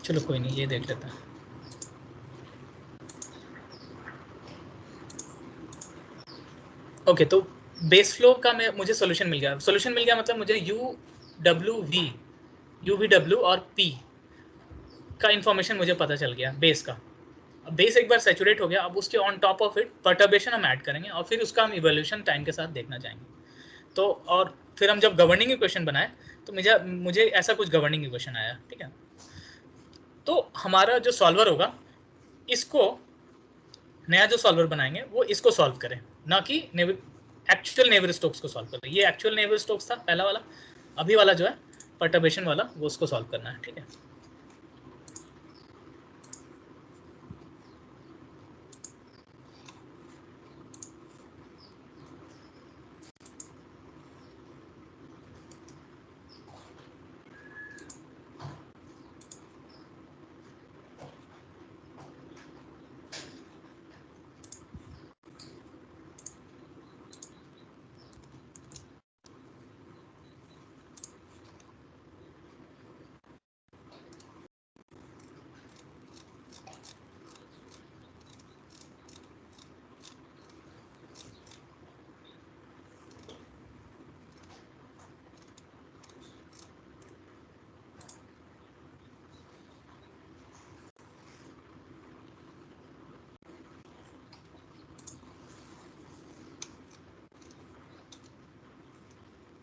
चलो कोई नहीं, ये देख लेते हैं। ओके, तो बेस फ्लो का मुझे सोल्यूशन मिल गया। सोल्यूशन मिल गया मतलब मुझे यू वी डब्ल्यू और पी का इंफॉर्मेशन मुझे पता चल गया बेस का। अब बेस एक बार सेचुरेट हो गया, अब उसके on top of it perturbation हम ऐड करेंगे और फिर उसका हम इवोल्यूशन टाइम के साथ देखना चाहेंगे। तो और फिर हम जब गवर्निंग इक्वेशन बनाए तो मुझे ऐसा कुछ गवर्निंग इक्वेशन आया, ठीक है। तो हमारा जो सॉल्वर होगा, इसको नया जो सॉल्वर बनाएंगे वो इसको सॉल्व करें, ना कि एक्चुअल नेवर स्टोक्स को सॉल्व करें। ये एक्चुअल नेवर स्टोक्स था पहला वाला, अभी वाला जो है परटर्बेशन वाला वो उसको सॉल्व करना है, ठीक है।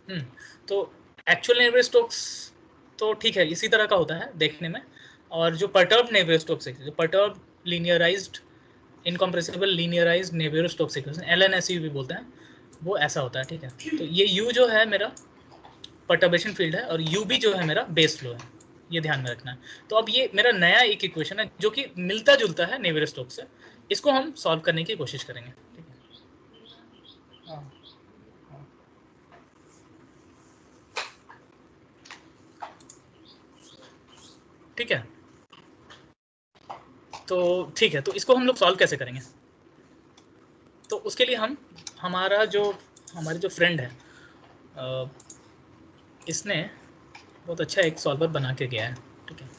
तो एक्चुअल नेवियर स्टोक्स तो ठीक है, इसी तरह का होता है देखने में। और जो परटर्ब नेवियर स्टोक्स है, जो perturb linearised incompressible linearised Navier Stokes equation, LNSU भी बोलते हैं, वो ऐसा होता है। ठीक है, तो ये U जो है मेरा परटर्बेशन फील्ड है और UB जो है मेरा बेस फ्लो है, ये ध्यान में रखना है। तो अब ये मेरा नया एक इक्वेशन है जो कि मिलता जुलता है नेवियर स्टोक्स से, इसको हम सॉल्व करने की कोशिश करेंगे। ठीक है, हाँ ठीक है, तो ठीक है, तो इसको हम लोग सॉल्व कैसे करेंगे? तो उसके लिए हम हमारे जो फ्रेंड है इसने बहुत अच्छा एक सॉल्वर बना के गया है। ठीक है,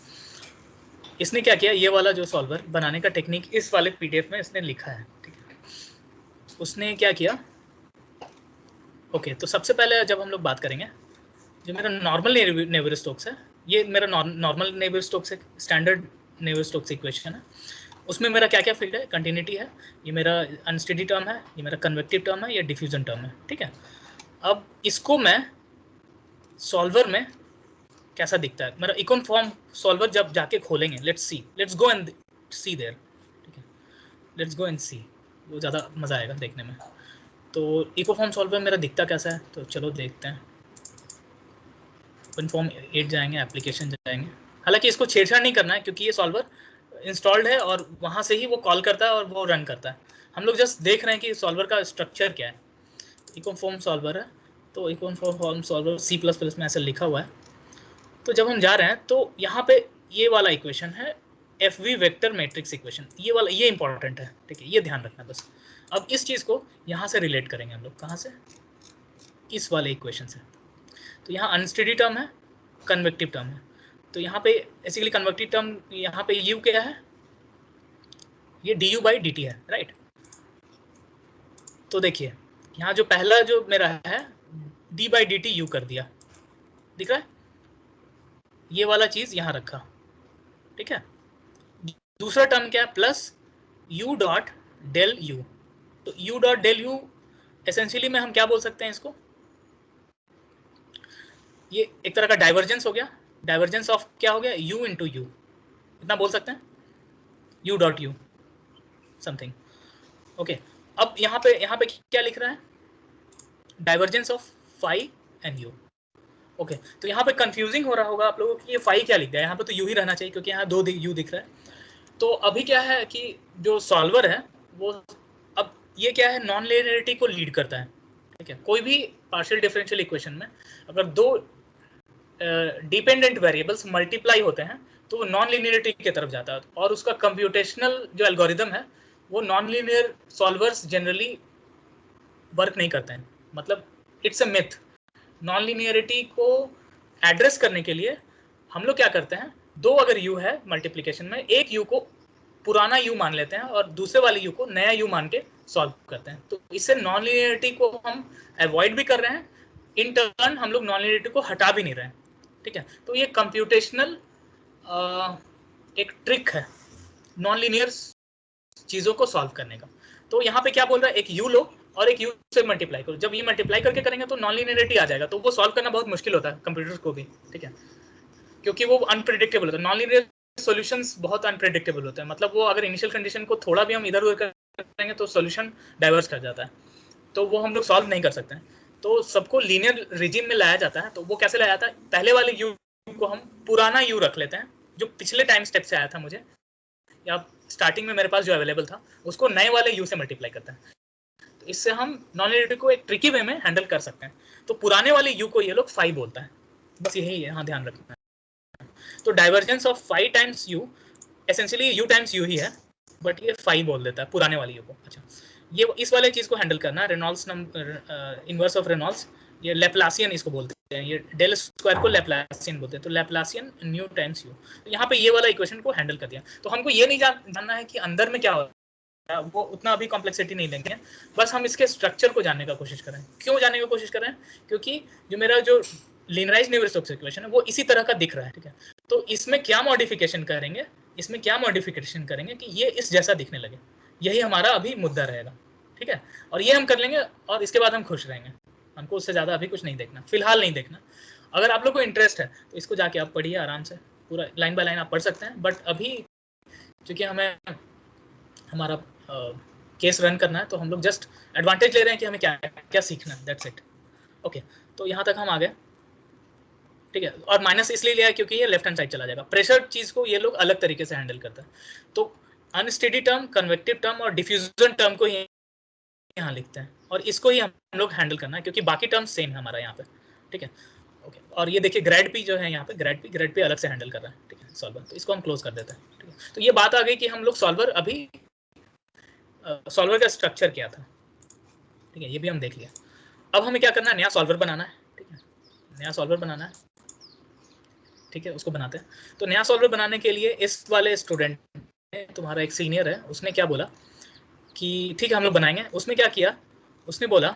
इसने क्या किया, ये वाला जो सॉल्वर बनाने का टेक्निक इस वाले PDF में इसने लिखा है। ठीक है, उसने क्या किया, ओके, तो सबसे पहले जब हम लोग बात करेंगे, जो मेरा नॉर्मल नेवियर स्टोक्स है, ये मेरा नॉर्मल नेवियर स्टोक्स है, स्टैंडर्ड नेवियर स्टोक्स इक्वेशन है। उसमें मेरा क्या क्या फील्ड है, कंटिन्यूटी है, ये मेरा अनस्टेडी टर्म है, ये मेरा कन्वेक्टिव टर्म है, ये डिफ्यूजन टर्म है। ठीक है, अब इसको मैं सॉल्वर में कैसा दिखता है, मेरा इकोन फॉर्म सॉल्वर जब जाके खोलेंगे, let's go and see there. ठीक है, लेट्स गो एंड सी, वो ज़्यादा मज़ा आएगा देखने में। तो इको फॉर्म सॉल्वर मेरा दिखता कैसा है, तो चलो देखते हैं। ओपन फॉर्म 8 जाएंगे, एप्लीकेशन जाएंगे। हालांकि इसको छेड़छाड़ नहीं करना है क्योंकि ये सॉल्वर इंस्टॉल्ड है और वहाँ से ही वो कॉल करता है और वो रन करता है। हम लोग जस्ट देख रहे हैं कि सॉल्वर का स्ट्रक्चर क्या है। इको फॉर्म सॉल्वर है, तो इको फॉर्म सॉल्वर C++ में ऐसा लिखा हुआ है। तो जब हम जा रहे हैं तो यहाँ पे ये वाला इक्वेशन है FV वेक्टर मैट्रिक्स इक्वेशन, ये वाला, ये इंपॉर्टेंट है। ठीक है, ये ध्यान रखना बस। अब इस चीज़ को यहाँ से रिलेट करेंगे हम लोग, कहाँ से, इस वाले इक्वेशन से। तो यहाँ अनस्टेडी टर्म है, कन्वेक्टिव टर्म है, तो यहाँ पे बेसिकली कन्वेक्टिव टर्म, यहाँ पे U क्या है, ये du/dt है, राइट। तो देखिए यहाँ जो पहला जो मेरा है d/dt U कर दिया, दिख रहा है, ये वाला चीज यहाँ रखा। ठीक है, दूसरा टर्म क्या है, प्लस U.del U। तो U.del U एसेंशियली में हम क्या बोल सकते हैं इसको, ये एक तरह का डाइवर्जेंस हो गया, डाइवर्जेंस ऑफ क्या हो गया, U into U, इतना बोल सकते हैं, U.U समथिंग। ओके, अब यहाँ पे क्या लिख रहा है, divergence of phi and U। Okay, तो यहाँ पे कंफ्यूजिंग हो रहा होगा आप लोगों को कि ये फाई क्या लिख दिया, यहाँ पे तो U ही रहना चाहिए क्योंकि यहाँ 2 U दिख रहा है। तो अभी क्या है कि जो सॉल्वर है वो, अब ये क्या है, नॉन लीनियरिटी को लीड करता है। ठीक है, कोई भी पार्शियल डिफरेंशियल इक्वेशन में अगर 2 डिपेंडेंट वेरिएबल्स मल्टीप्लाई होते हैं तो वो नॉन लीनियरिटी की तरफ जाता है, और उसका कंप्यूटेशनल जो एल्गोरिदम है वो non linear solvers generally work नहीं करते हैं। मतलब it's a myth. Non linearity को एड्रेस करने के लिए हम लोग क्या करते हैं, 2 अगर U है मल्टीप्लिकेशन में, एक U को पुराना U मान लेते हैं और दूसरे वाले U को नया U मान के सॉल्व करते हैं। तो इससे नॉन लीनियरिटी को हम अवॉइड भी कर रहे हैं, इन टर्न हम लोग नॉन लीनियरिटी को हटा भी नहीं रहे हैं। ठीक है, तो ये कंप्यूटेशनल एक ट्रिक है नॉन लीनियर चीज़ों को सॉल्व करने का। तो यहाँ पे क्या बोल रहा है, एक U लो और एक U से मल्टीप्लाई करो। जब ये मल्टीप्लाई करके करेंगे तो नॉन लीनियरिटी आ जाएगा, तो वो सॉल्व करना बहुत मुश्किल होता है कंप्यूटर को भी। ठीक है, क्योंकि वो अनप्रेडिक्टेबल होता है, नॉन लीनियर सॉल्यूशंस बहुत अनप्रेडिक्टेबल होते हैं। मतलब वो अगर इनिशियल कंडीशन को थोड़ा भी हम इधर उधर करेंगे तो सॉल्यूशन डाइवर्स कर जाता है, तो वो हम लोग सॉल्व नहीं कर सकते हैं। तो सबको लीनियर रिजिम में लाया जाता है। तो वो कैसे लाया जाता है, पहले वाले U को हम पुराना U रख लेते हैं जो पिछले टाइम स्टेप से आया था मुझे, या स्टार्टिंग में मेरे पास जो अवेलेबल था, उसको नए वाले U से मल्टीप्लाई करता है। तो इससे हम नॉन लीनियरिटी को एक ट्रिकी वे में हैंडल कर सकते हैं। तो पुराने वाले U को ये लोग फाई बोलता है, बस यही है, हाँ ध्यान रखना है। तो divergence of phi times U essentially U times U ही है, बट ये फाई बोल देता है पुराने वाले U को। अच्छा, ये इस वाले चीज को हैंडल करना, Reynolds number, inverse of Reynolds, ये लैप्लासियन इसको बोलते हैं, ये डेल स्क्वायर को लैप्लासियन बोलते हैं। तो लैप्लासियन न्यू टाइम्स U, तो यहाँ पे ये वाला इक्वेशन को हैंडल कर दिया। तो हमको ये नहीं जानना है कि अंदर में क्या हो रहा है, वो उतना अभी कॉम्प्लेक्सिटी नहीं लेंगे, बस हम इसके स्ट्रक्चर को जानने का कोशिश करें। क्यों जानने की कोशिश करें, क्योंकि जो मेरा जो लीनियराइज्ड नेवियर-स्टोक्स इक्वेशन है वो इसी तरह का दिख रहा है। ठीक है, तो इसमें क्या मॉडिफिकेशन करेंगे, इसमें क्या मॉडिफिकेशन करेंगे कि ये इस जैसा दिखने लगे, यही हमारा अभी मुद्दा रहेगा। ठीक है, और ये हम कर लेंगे और इसके बाद हम खुश रहेंगे। हमको उससे ज़्यादा अभी कुछ नहीं देखना, फिलहाल नहीं देखना। अगर आप लोग को इंटरेस्ट है तो इसको जाके आप पढ़िए आराम से, पूरा लाइन बाय लाइन आप पढ़ सकते हैं। बट अभी चूँकि हमें हमारा केस रन करना है तो हम लोग जस्ट एडवांटेज ले रहे हैं कि हमें क्या क्या सीखना है, दैट्स इट। ओके, तो यहाँ तक हम आ गए, ठीक है। और माइनस इसलिए लिया है क्योंकि ये लेफ्ट हैंड साइड चला जाएगा। प्रेशर चीज़ को ये लोग अलग तरीके से हैंडल करते हैं। तो अनस्टेडी टर्म, कन्वेक्टिव टर्म और डिफ्यूजन टर्म को यहाँ लिखते हैं, और इसको ही हम लोग हैंडल करना है क्योंकि बाकी टर्म सेम है हमारा यहाँ पे, ठीक है। ओके, और ये देखिए ग्रेड पी जो है यहाँ पे, ग्रेड पी अलग से हैंडल कर रहा है, ठीक है, सॉल्वर। तो इसको हम क्लोज कर देते हैं, ठीक है। तो ये बात आ गई कि हम लोग सॉल्वर अभी सॉल्वर का स्ट्रक्चर क्या था, ठीक है, ये भी हम देख लिया। अब हमें क्या करना है, नया सॉल्वर बनाना है, ठीक है, नया सॉल्वर बनाना है, ठीक है, उसको बनाते हैं। तो नया सॉल्वर बनाने के लिए इस वाले स्टूडेंट ने, तुम्हारा एक सीनियर है, उसने क्या बोला कि ठीक है हम लोग बनाएंगे। उसने क्या किया, उसने बोला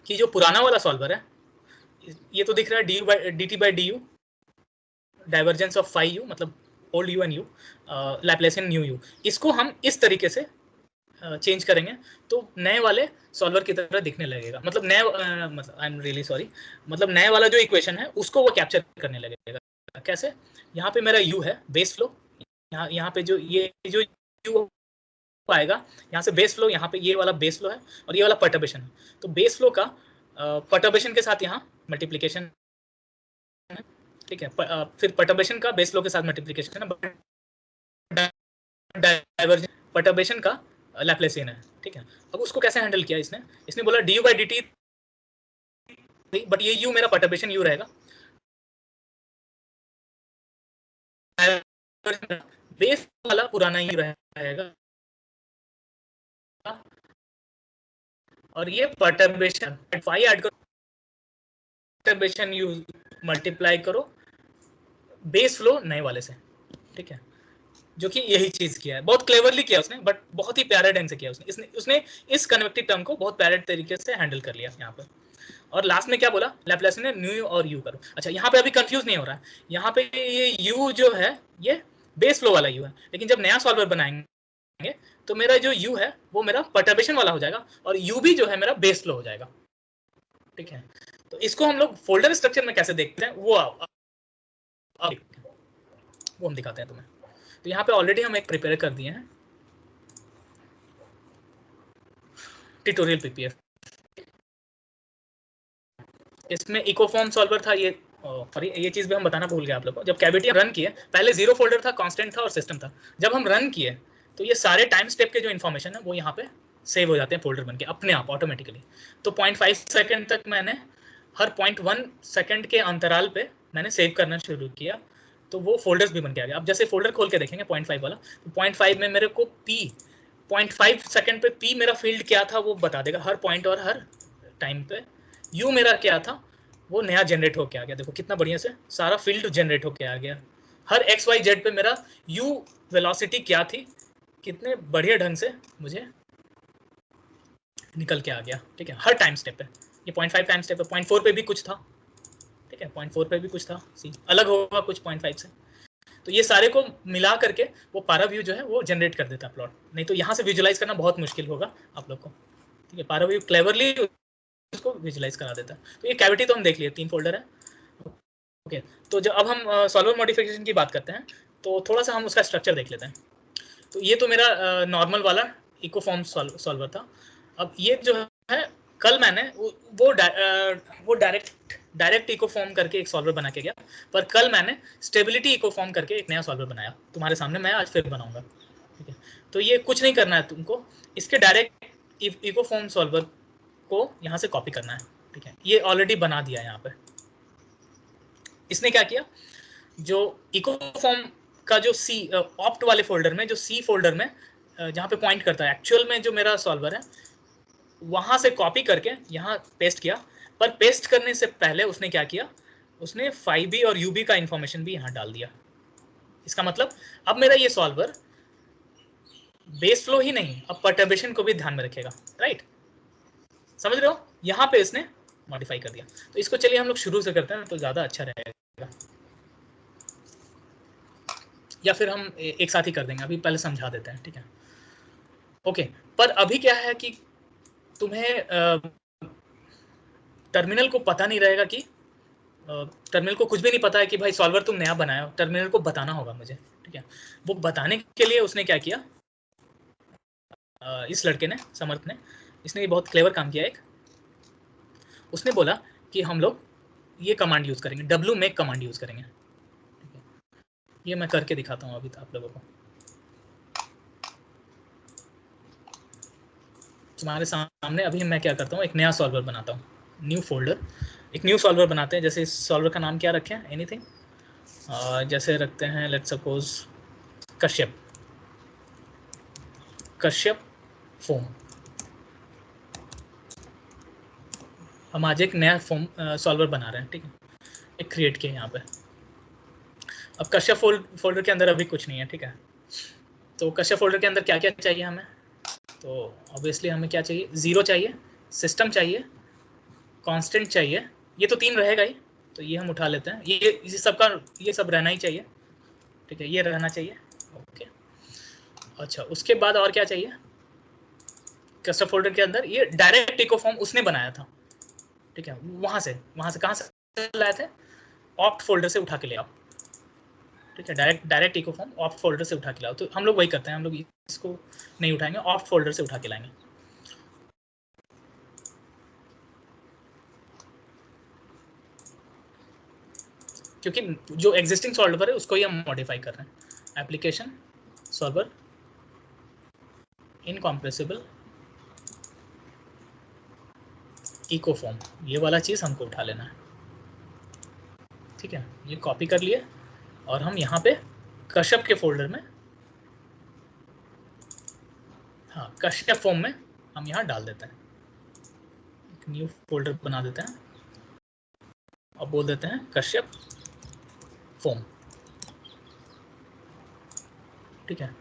कि जो पुराना वाला सॉल्वर है, ये तो दिख रहा है d t by d u, divergence of phi u, मतलब old u and u, laplacian new u, इसको हम इस तरीके से चेंज करेंगे तो नए वाले सॉल्वर की तरह दिखने लगेगा। मतलब नए मतलब आई एम रियली सॉरी, मतलब नए वाला जो इक्वेशन है उसको वो कैप्चर करने लगेगा। कैसे, यहाँ पे मेरा यू है बेस फ्लो, यहाँ पे जो ये जो यू आएगा, यहाँ से बेस फ्लो, यहाँ पे ये वाला बेस फ्लो है और ये वाला परटर्बेशन है। तो बेस फ्लो का परटर्बेशन के साथ यहाँ मल्टीप्लीकेशन है, ठीक है, फिर परटर्बेशन का बेस फ्लो के साथ मल्टीप्लीकेशन है, डाइवर्जेंस परटर्बेशन का लैप्लेसियन है, ठीक है। अब उसको कैसे हैंडल किया इसने बोला D you by D T, but ये यू मेरा परटर्बेशन यू रहेगा, बेस वाला पुराना यू रहेगा, और ये परटर्बेशन फाई ऐड करो, परटर्बेशन यू मल्टीप्लाई करो बेस फ्लो नए वाले से, ठीक है। जो कि यही चीज किया है, बहुत क्लेवरली किया उसने, बट बहुत ही प्यारे ढंग से किया उसने इस कन्वेक्टिव टर्म को बहुत प्यारे तरीके से हैंडल कर लिया यहाँ पर। और लास्ट में क्या बोला, लैप्लासियन ने न्यू और यू करो। अच्छा, यहाँ पे अभी कंफ्यूज नहीं हो रहा है, यहाँ पे ये यू जो है ये बेस फ्लो वाला यू है, लेकिन जब नया सॉल्वर बनाएंगे तो मेरा जो यू है वो मेरा परटर्बेशन वाला हो जाएगा और यू भी जो है मेरा बेस फ्लो हो जाएगा, ठीक है। तो इसको हम लोग फोल्डर स्ट्रक्चर में कैसे देखते हैं वो हम दिखाते हैं तुम्हें। तो यहाँ पे ऑलरेडी हम एक प्रिपेयर कर दिए हैं ट्यूटोरियल पीपीएफ, इसमें इकोफॉर्म सॉल्वर था ये, सॉरी ये चीज़ भी हम बताना भूल गए आप लोग को। जब कैविटी रन किए, पहले जीरो फोल्डर था, कांस्टेंट था और सिस्टम था। जब हम रन किए तो ये सारे टाइम स्टेप के जो इन्फॉर्मेशन है वो यहाँ पे सेव हो जाते हैं फोल्डर बन के अपने आप ऑटोमेटिकली। तो 0.5 सेकंड तक मैंने हर 0.1 सेकंड के अंतराल पे मैंने सेव करना शुरू किया, तो वो फोल्डर्स भी बन के आ गया। अब जैसे फोल्डर खोल के देखेंगे 0.5 वाला, तो 0.5 में मेरे को पी 0.5 सेकंड पे पी मेरा फील्ड क्या था वो बता देगा हर पॉइंट और हर टाइम पे। यू मेरा क्या था वो नया जनरेट होके आ गया, देखो कितना बढ़िया से सारा फील्ड जनरेट होके आ गया। हर एक्स वाई जेड पे मेरा यू वेलोसिटी क्या थी, कितने बढ़िया ढंग से मुझे निकल के आ गया, ठीक है, हर टाइम स्टेप पे। ये 0.5 टाइम स्टेप पे, 0.4 पे भी कुछ था, ठीक है, 0.4 पे भी कुछ था, सी अलग होगा कुछ 0.5 से। तो ये सारे को मिला करके वो पारा व्यू जो है वो जनरेट कर देता है प्लॉट, नहीं तो यहाँ से विजुलाइज करना बहुत मुश्किल होगा आप लोग को, ठीक है। पारा व्यू क्लेवरली उसको विजुलाइज करा देता है। तो ये कैविटी तो हम देख लिए, 3 फोल्डर है, ओके। तो जब अब हम सॉल्वर मॉडिफिकेशन की बात करते हैं तो थोड़ा सा हम उसका स्ट्रक्चर देख लेते हैं। तो ये तो मेरा नॉर्मल वाला इकोफॉर्म सॉल्वर था। अब ये जो है कल मैंने वो डायरेक्ट इकोफॉर्म करके एक सॉल्वर बना के गया, पर कल मैंने स्टेबिलिटी इकोफॉर्म करके एक नया सॉल्वर बनाया, तुम्हारे सामने मैं आज फिर बनाऊंगा, ठीक है। तो ये कुछ नहीं करना है तुमको, इसके डायरेक्ट इकोफॉर्म सॉल्वर को यहाँ से कॉपी करना है, ठीक है। ये ऑलरेडी बना दिया है यहाँ पे। इसने क्या किया, जो इकोफॉर्म का जो सी ऑप्ट वाले फोल्डर में, जो सी फोल्डर में जहाँ पे पॉइंट करता है एक्चुअल में जो मेरा सॉल्वर है, वहां से कॉपी करके यहाँ पेस्ट किया। पर पेस्ट करने से पहले उसने क्या किया, उसने फाई बी और यूबी का इंफॉर्मेशन भी यहाँ डाल दिया। इसका मतलब अब मेरा ये सॉल्वर बेस फ्लो ही नहीं, अब परटर्बेशन को भी ध्यान में रखेगा, राइट, समझ रहे हो। यहाँ पे इसने मॉडिफाई कर दिया। तो इसको चलिए हम लोग शुरू से करते हैं तो ज्यादा अच्छा रहेगा, या फिर हम एक साथ ही कर देंगे, अभी पहले समझा देते हैं, ठीक है, ओके। पर अभी क्या है कि तुम्हें टर्मिनल को पता नहीं रहेगा कि टर्मिनल को कुछ भी नहीं पता है कि भाई सॉल्वर तुम नया बनाया हो, टर्मिनल को बताना होगा मुझे, ठीक है। वो बताने के लिए उसने क्या किया, इस लड़के ने, समर्थ ने, इसने ये बहुत क्लेवर काम किया। एक उसने बोला कि हम लोग ये कमांड यूज करेंगे, डब्ल्यू मेक कमांड यूज करेंगे, ठीक है। ये मैं करके दिखाता हूँ अभी तो आप लोगों को। तुम्हारे सामने अभी मैं क्या करता हूँ, एक नया सॉल्वर बनाता हूँ, न्यू फोल्डर, एक न्यू सॉल्वर बनाते हैं। जैसे इस सॉल्वर का नाम क्या रखें, एनीथिंग, जैसे रखते हैं let's suppose Kashyap, Kashyap foam. हम आज एक नया फोम सॉल्वर बना रहे हैं, ठीक है, एक क्रिएट किया यहाँ पे। अब कश्यप फोल्डर के अंदर अभी कुछ नहीं है, ठीक है। तो कश्यप फोल्डर के अंदर क्या क्या चाहिए हमें, तो ऑब्वियसली हमें क्या चाहिए, 0 चाहिए, सिस्टम चाहिए, कांस्टेंट चाहिए, ये तो 3 रहेगा ही, तो ये हम उठा लेते हैं। ये इसी सब का ये सब रहना ही चाहिए, ठीक है, ये रहना चाहिए, ओके। अच्छा, उसके बाद और क्या चाहिए, कस्टम फोल्डर के अंदर ये डायरेक्ट इको फॉर्म उसने बनाया था, ठीक है। वहाँ से कहाँ से लाए थे, ऑप्ट फोल्डर से उठा के ले आओ, ठीक है। Direct ico foam opt folder से उठा के लाओ। तो हम लोग वही करते हैं, हम लोग इसको नहीं उठाएंगे, ऑप्ट फोल्डर से उठा के लाएंगे। क्योंकि जो एग्जिस्टिंग सॉल्वर है उसको ही हम मॉडिफाई कर रहे हैं। Application solver incompressible ico foam, ये वाला चीज़ हमको उठा लेना है, ठीक है। ये कॉपी कर लिए और हम यहाँ पे कश्यप के फोल्डर में, हाँ कश्यप फॉर्म में हम यहाँ डाल देते हैं, एक न्यू फोल्डर बना देते हैं और बोल देते हैं कश्यप फॉर्म, ठीक है।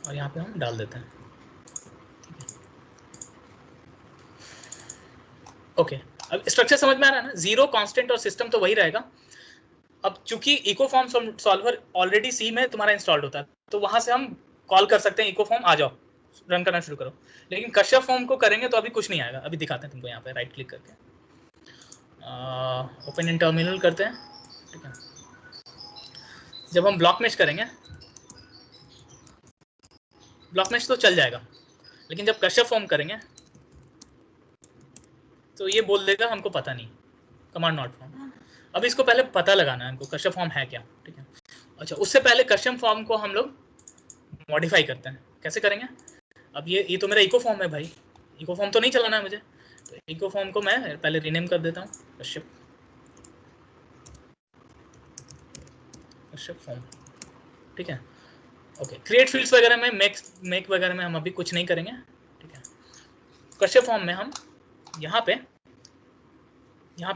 और यहाँ पे हम डाल देते हैं, ठीक है, ओके। अब स्ट्रक्चर समझ में आ रहा है ना, 0 कांस्टेंट और सिस्टम तो वही रहेगा। अब चूंकि इको फॉर्म सॉल्वर ऑलरेडी सी में तुम्हारा इंस्टॉल्ड होता है, तो वहां से हम कॉल कर सकते हैं इको फॉर्म, आ जाओ रन करना शुरू करो। लेकिन कश्यप फॉर्म को करेंगे तो अभी कुछ नहीं आएगा। अभी दिखाते हैं तुमको, यहाँ पे राइट क्लिक करके ओपन इन टर्मिनल करते हैं, ठीक है। जब हम ब्लॉक मैश करेंगे, ब्लॉक मैश तो चल जाएगा, लेकिन जब कश्यप फॉर्म करेंगे तो ये बोल देगा हमको पता नहीं, कमांड नॉट फाउंड। अब इसको पहले पता लगाना है हमको कश्यप फॉर्म है क्या, ठीक है। अच्छा, उससे पहले कश्यप फॉर्म को हम लोग मॉडिफाई करते हैं। कैसे करेंगे, अब ये तो मेरा इको फॉर्म है भाई, इको फॉर्म तो नहीं चलाना है मुझे, तो इको फॉर्म को मैं पहले रीनेम कर देता हूँ कश्यप, कश्यप फॉर्म, ठीक है, ओके। क्रिएट फील्ड्स वगैरह में, मेक वगैरह में हम अभी कुछ नहीं करेंगे, ठीक है। कश्यप फॉर्म में हम यहाँ पे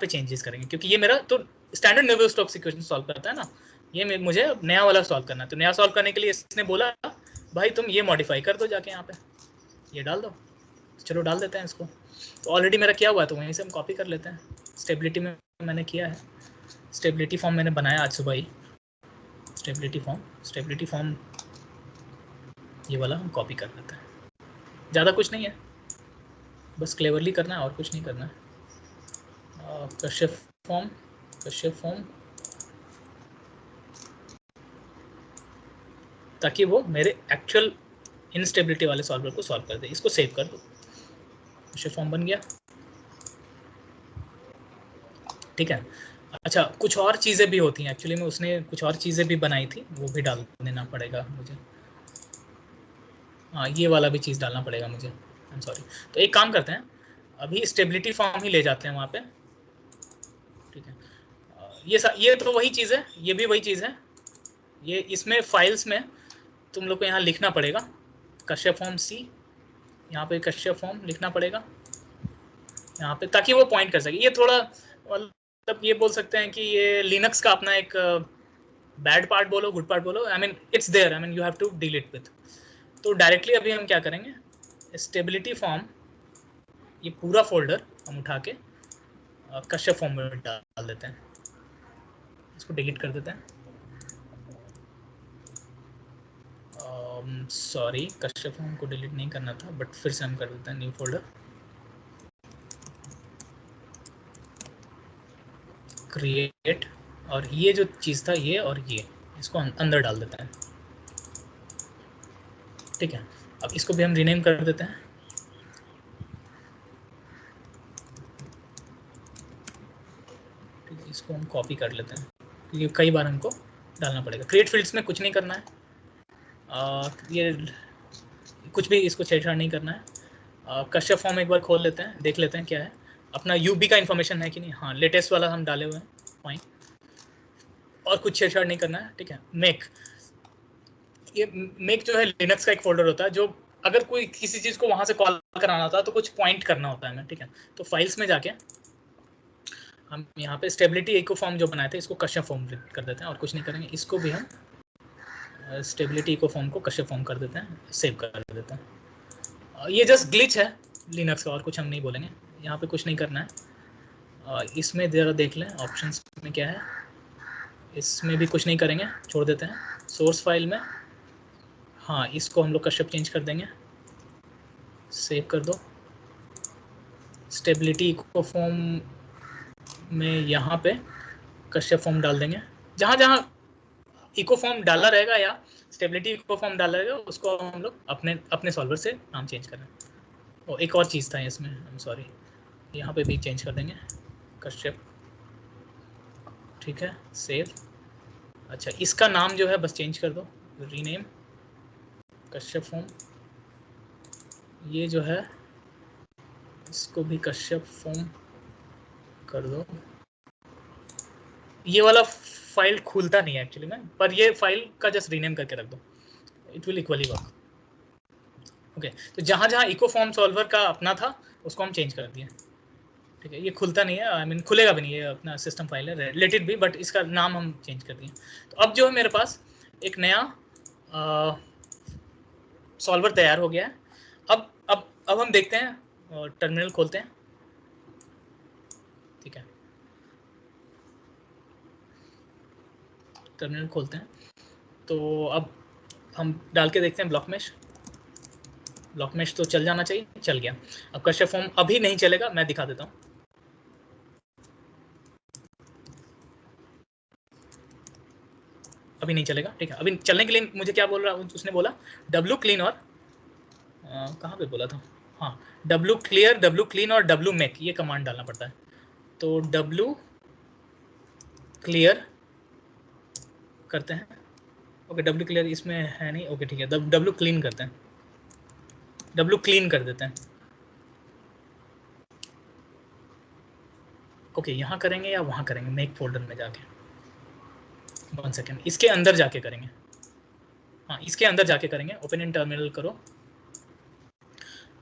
चेंजेस करेंगे, क्योंकि ये मेरा तो standard Navier Stokes equation solve करता है ना, ये मुझे नया वाला सॉल्व करना है। तो नया सॉल्व करने के लिए इसने बोला भाई तुम ये मॉडिफाई कर दो जाके, यहाँ पे ये डाल दो। चलो डाल देते हैं इसको, तो ऑलरेडी मेरा किया हुआ है तो वहीं से हम कॉपी कर लेते हैं। स्टेबिलिटी में मैंने किया है, स्टेबिलिटी फॉर्म मैंने बनाया आज सुबह ही, स्टेबिलिटी फॉर्म ये वाला हम कॉपी कर लेते हैं। ज़्यादा कुछ नहीं है, बस क्लेवरली करना है और कुछ नहीं करना है। कश्यप फॉर्म, ताकि वो मेरे एक्चुअल इनस्टेबिलिटी वाले सॉल्वर को सॉल्व कर दे। इसको सेव कर दो, कश्यप फॉर्म बन गया, ठीक है। अच्छा, कुछ और चीज़ें भी होती हैं एक्चुअली में, उसने कुछ और चीज़ें भी बनाई थी, वो भी डाल देना पड़ेगा मुझे। हाँ, ये वाला भी चीज़ डालना पड़ेगा मुझे, आई एम सॉरी। तो एक काम करते हैं, अभी स्टेबिलिटी फॉर्म ही ले जाते हैं वहाँ पे, ठीक है। ये तो वही चीज़ है, ये भी वही चीज़ है। ये इसमें फाइल्स में तुम लोग को यहाँ लिखना पड़ेगा कश्यप फॉर्म सी, यहाँ पे कश्यप फॉर्म लिखना पड़ेगा यहाँ पे, ताकि वो पॉइंट कर सके। ये थोड़ा मतलब ये बोल सकते हैं कि ये लिनक्स का अपना एक बैड पार्ट बोलो, गुड पार्ट बोलो, I mean it's there, I mean you have to deal it with. तो डायरेक्टली अभी हम क्या करेंगे, स्टेबिलिटी फॉर्म, ये पूरा फोल्डर हम उठा के कश्यप फॉर्म में डाल देते हैं, इसको डिलीट कर देते हैं। सॉरी, कश्यप फॉर्म को डिलीट नहीं करना था, बट फिर से हम कर देते हैं न्यू फोल्डर, क्रिएट, और ये जो चीज़ था ये और ये, इसको अंदर डाल देते हैं। ठीक है, अब इसको भी हम रीनेम कर देते हैं। ठीक है, इसको हम कॉपी कर लेते हैं क्योंकि कई बार हमको डालना पड़ेगा। क्रिएट फील्ड्स में कुछ नहीं करना है, ये कुछ भी इसको छेड़छाड़ नहीं करना है। कश्यप फॉर्म एक बार खोल लेते हैं, देख लेते हैं क्या है अपना यूबी का इन्फॉर्मेशन है कि नहीं। हाँ, लेटेस्ट वाला हम डाले हुए हैं, फाइन, और कुछ छेड़छाड़ नहीं करना है। ठीक है, मेक, ये मेक जो है लिनक्स का एक फोल्डर होता है, जो अगर कोई किसी चीज़ को वहाँ से कॉल कराना होता है तो कुछ पॉइंट करना होता है हमें। ठीक है, तो फाइल्स में जाके हम यहाँ पे स्टेबिलिटी इको फॉर्म जो बनाए थे इसको कश्यप फॉर्म कर देते हैं, और कुछ नहीं करेंगे। इसको भी हम स्टेबिलिटी इको फॉर्म को कश्यप फॉर्म कर देते हैं, सेव कर देते हैं। ये जस्ट ग्लिच है लिनक्स का, और कुछ हम नहीं बोलेंगे। यहाँ पे कुछ नहीं करना है। इसमें ज़रा देख लें ऑप्शंस में क्या है, इसमें भी कुछ नहीं करेंगे, छोड़ देते हैं। सोर्स फाइल में हाँ, इसको हम लोग कश्यप चेंज कर देंगे, सेव कर दो। स्टेबिलिटी इको फॉर्म में यहाँ पे कश्यप फॉर्म डाल देंगे। जहाँ जहाँ इको फॉर्म डाला रहेगा या स्टेबिलिटी इको फॉर्म डाला रहेगा उसको हम लोग अपने अपने सॉल्वर से नाम चेंज करें। और एक और चीज़ था इसमें, आई एम सॉरी, यहाँ पे भी चेंज कर देंगे कश्यप। ठीक है, सेव। अच्छा, इसका नाम जो है बस चेंज कर दो, रीनेम कश्यप फॉर्म। ये जो है इसको भी कश्यप फॉर्म कर दो। ये वाला फाइल खुलता नहीं है एक्चुअली में, पर ये फाइल का जस्ट रीनेम करके रख दो, it will equally work. Okay, तो जहाँ जहाँ इको फॉर्म सॉल्वर का अपना था उसको हम चेंज कर दिए। ठीक है, ये खुलता नहीं है, आई मीन खुलेगा भी नहीं, ये अपना सिस्टम फाइल है, लेट इट बी, बट इसका नाम हम चेंज कर दिए। तो अब जो है मेरे पास एक नया सॉल्वर तैयार हो गया है। अब हम देखते हैं, टर्मिनल खोलते हैं। ठीक है, टर्मिनल खोलते हैं, तो अब हम डाल के देखते हैं ब्लॉक मैश। ब्लॉक मैश तो चल जाना चाहिए, चल गया। अब कश्यप फॉर्म अभी नहीं चलेगा, मैं दिखा देता हूँ। अभी नहीं चलेगा। ठीक है, अभी चलने के लिए मुझे क्या बोल रहा, उसने बोला डब्ल्यू क्लीन, और कहाँ पे बोला था, हाँ, डब्ल्यू क्लियर, डब्ल्यू क्लीन और डब्ल्यू मेक, ये कमांड डालना पड़ता है। तो डब्ल्यू क्लियर करते हैं। ओके, डब्ल्यू क्लियर इसमें है नहीं, ओके ठीक है, डब्ल्यू क्लीन करते हैं, डब्ल्यू क्लीन कर देते हैं। ओके, यहाँ करेंगे या वहाँ करेंगे, मेक फोल्डर में जाके, 1 सेकेंड, इसके अंदर जाके करेंगे। हाँ, इसके अंदर जाके करेंगे, ओपन इन टर्मिनल करो,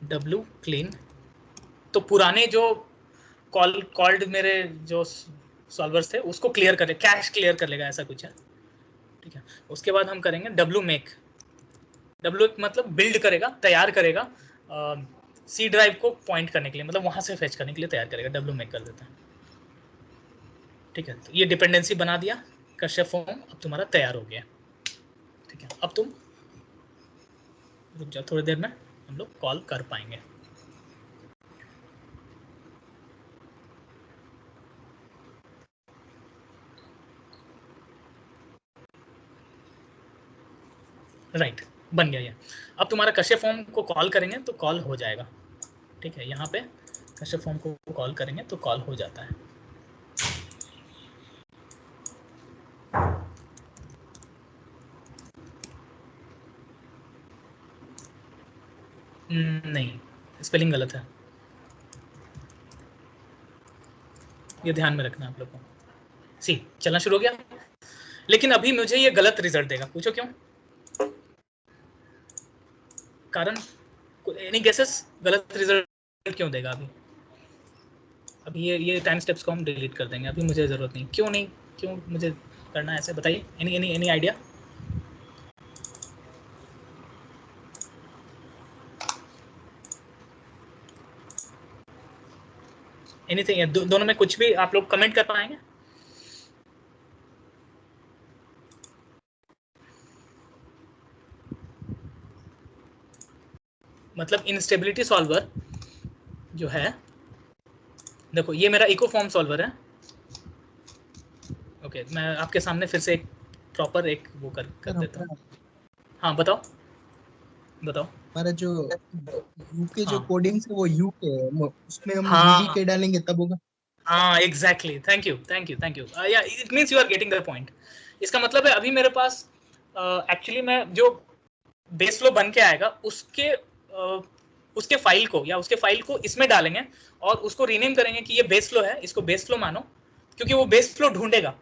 डब्ल्यू क्लीन। तो पुराने जो कॉल्ड मेरे जो सॉल्वर्स थे उसको क्लियर कर, कैश क्लियर कर लेगा, ऐसा कुछ है। ठीक है, उसके बाद हम करेंगे डब्ल्यू मेक। डब्ल्यू मतलब बिल्ड करेगा, तैयार करेगा, सी ड्राइव को पॉइंट करने के लिए, मतलब वहाँ से फेच करने के लिए तैयार करेगा, डब्ल्यू मेक कर देता है। ठीक है, तो ये डिपेंडेंसी बना दिया, कश्यप फॉर्म अब तुम्हारा तैयार हो गया। ठीक है, अब तुम रुक जाओ, थोड़ी देर में हम लोग कॉल कर पाएंगे। राइट, बन गया ये। अब तुम्हारा कश्यप फॉर्म को कॉल करेंगे तो कॉल हो जाएगा। ठीक है, यहाँ पे कश्यप फॉर्म को कॉल करेंगे तो कॉल हो जाता है। नहीं, स्पेलिंग गलत है, ये ध्यान में रखना आप लोग को। सी चलना शुरू हो गया, लेकिन अभी मुझे ये गलत रिजल्ट देगा, पूछो क्यों, कारण, एनी गेसेस, गलत रिजल्ट क्यों देगा अभी। अभी ये टाइम स्टेप्स को हम डिलीट कर देंगे, अभी मुझे ज़रूरत नहीं। क्यों नहीं, क्यों मुझे करना है ऐसे, बताइए, एनी आइडिया। एनीथिंग, दोनों में कुछ भी आप लोग कमेंट कर पाएंगे। मतलब इंस्टेबिलिटी सॉल्वर जो है, देखो ये मेरा इको फॉर्म सॉल्वर है, ओके, मैं आपके सामने फिर से एक प्रॉपर एक वो कर देता हूँ। हाँ बताओ बताओ। हमारा जो यू के जो हाँ कोडिंग्स है वो यू के है, उसमें हम यूवी हाँ के डालेंगे तब होगा। हाँ exactly, thank you thank you thank you, या it means you are getting the point. इसका मतलब है अभी मेरे पास एक्चुअली मैं जो बेस फ्लो बन के आएगा उसके फाइल को या उसके फाइल को इसमें डालेंगे और उसको रीनेम करेंगे कि ये बेस फ्लो है, इसको बेस फ्लो मानो, क्योंकि वो बेस फ्लो ढूंढेगा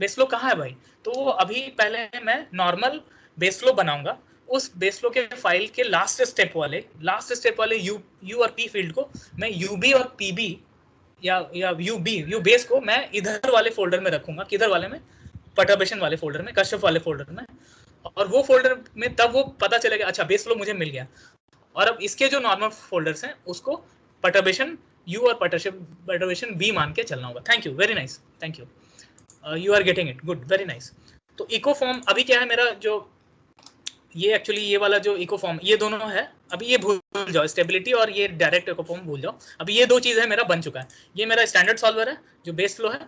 बेस फ्लो कहाँ है भाई। तो वो अभी पहले मैं नॉर्मल बेस फ्लो बनाऊंगा, उस बेस फ्लो के फाइल के लास्ट स्टेप वाले यू और पी फील्ड को मैं यूबी और पीबी या यू बेस को मैं इधर वाले फोल्डर में रखूंगा, किधर वाले में, परटर्बेशन वाले फोल्डर में, कश्यप वाले फोल्डर में। और वो फोल्डर में तब वो पता चलेगा अच्छा बेस फ्लो मुझे मिल गया। और अब इसके जो नॉर्मल फोल्डर्स हैं उसको परटर्बेशन यू और परटर्बेशन बी मान के चलना होगा। Thank you, very nice, thank you, you are getting it, good, very nice. तो इको फॉर्म अभी क्या है मेरा, जो ये एक्चुअली ये वाला जो इको फॉर्म, ये दोनों है अभी, ये भूल जाओ, स्टेबिलिटी और ये डायरेक्ट इको फॉर्म भूल जाओ। अभी ये दो चीज है मेरा बन चुका है। ये मेरा स्टैंडर्ड सॉल्वर है जो बेस फ्लो है,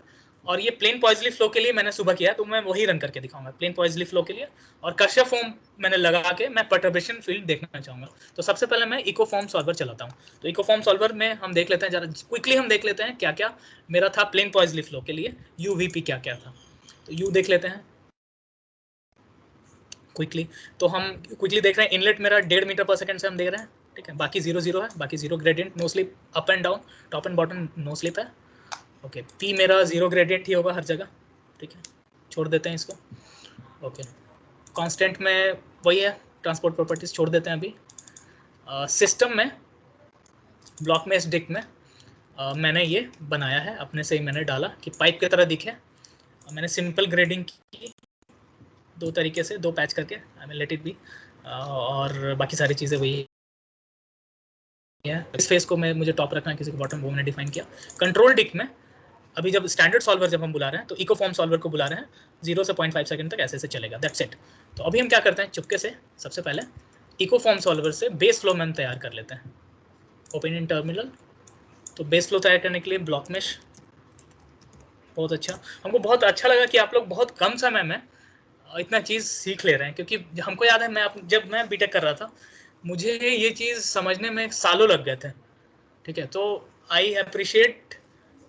और ये प्लेन पॉइजली फ्लो के लिए मैंने सुबह किया, तो मैं वही रन करके दिखाऊंगा प्लेन पॉइजली फ्लो के लिए। और कश्यप फॉर्म मैंने लगा के मैं परटर्बेशन फील्ड देखना चाहूंगा। तो सबसे पहले मैं इको फॉर्म सॉल्वर चलाता हूँ। तो इको फॉर्म सॉल्वर में हम देख लेते हैं जरा क्विकली, हम देख लेते हैं क्या क्या मेरा था प्लेन पॉइजली फ्लो के लिए, यूवीपी क्या क्या था। तो यू देख लेते हैं क्विकली। तो हम क्विकली देख रहे हैं इनलेट मेरा 1.5 मीटर पर सेकंड से हम देख रहे हैं, ठीक है। बाकी 0 है, बाकी 0 gradient, no slip, up and down, top and bottom no slip है। ओके, पी मेरा 0 ग्रेडियंट ही होगा हर जगह, ठीक है, छोड़ देते हैं इसको। ओके, कांस्टेंट में वही है, ट्रांसपोर्ट प्रॉपर्टीज छोड़ देते हैं अभी। सिस्टम में ब्लॉक में डिक में मैंने ये बनाया है अपने से ही, मैंने डाला कि पाइप की तरह दिखे। मैंने सिंपल ग्रेडिंग की दो तरीके से, दो पैच करके, I mean let it be. और बाकी सारी चीज़ें वही है। इस फेस को मैं मुझे टॉप रखना है, किसी को बॉटम, वो मैंने डिफाइन किया। कंट्रोल डिक में अभी जब स्टैंडर्ड सॉल्वर जब हम बुला रहे हैं तो इको फॉर्म सॉल्वर को बुला रहे हैं, 0 से 0.5 सेकंड तक ऐसे से चलेगा, दैट्स इट। तो अभी हम क्या करते हैं, चुपके से सबसे पहले इको फॉर्म सॉल्वर से बेस फ्लो में हम तैयार कर लेते हैं। Open in terminal. तो बेस फ्लो तैयार करने के लिए ब्लॉक मेश, बहुत अच्छा। हमको बहुत अच्छा लगा कि आप लोग बहुत कम समय में इतना चीज़ सीख ले रहे हैं, क्योंकि हमको याद है जब मैं बीटेक कर रहा था, मुझे ये चीज़ समझने में सालों लग गए थे, ठीक है। तो आई अप्रिशिएट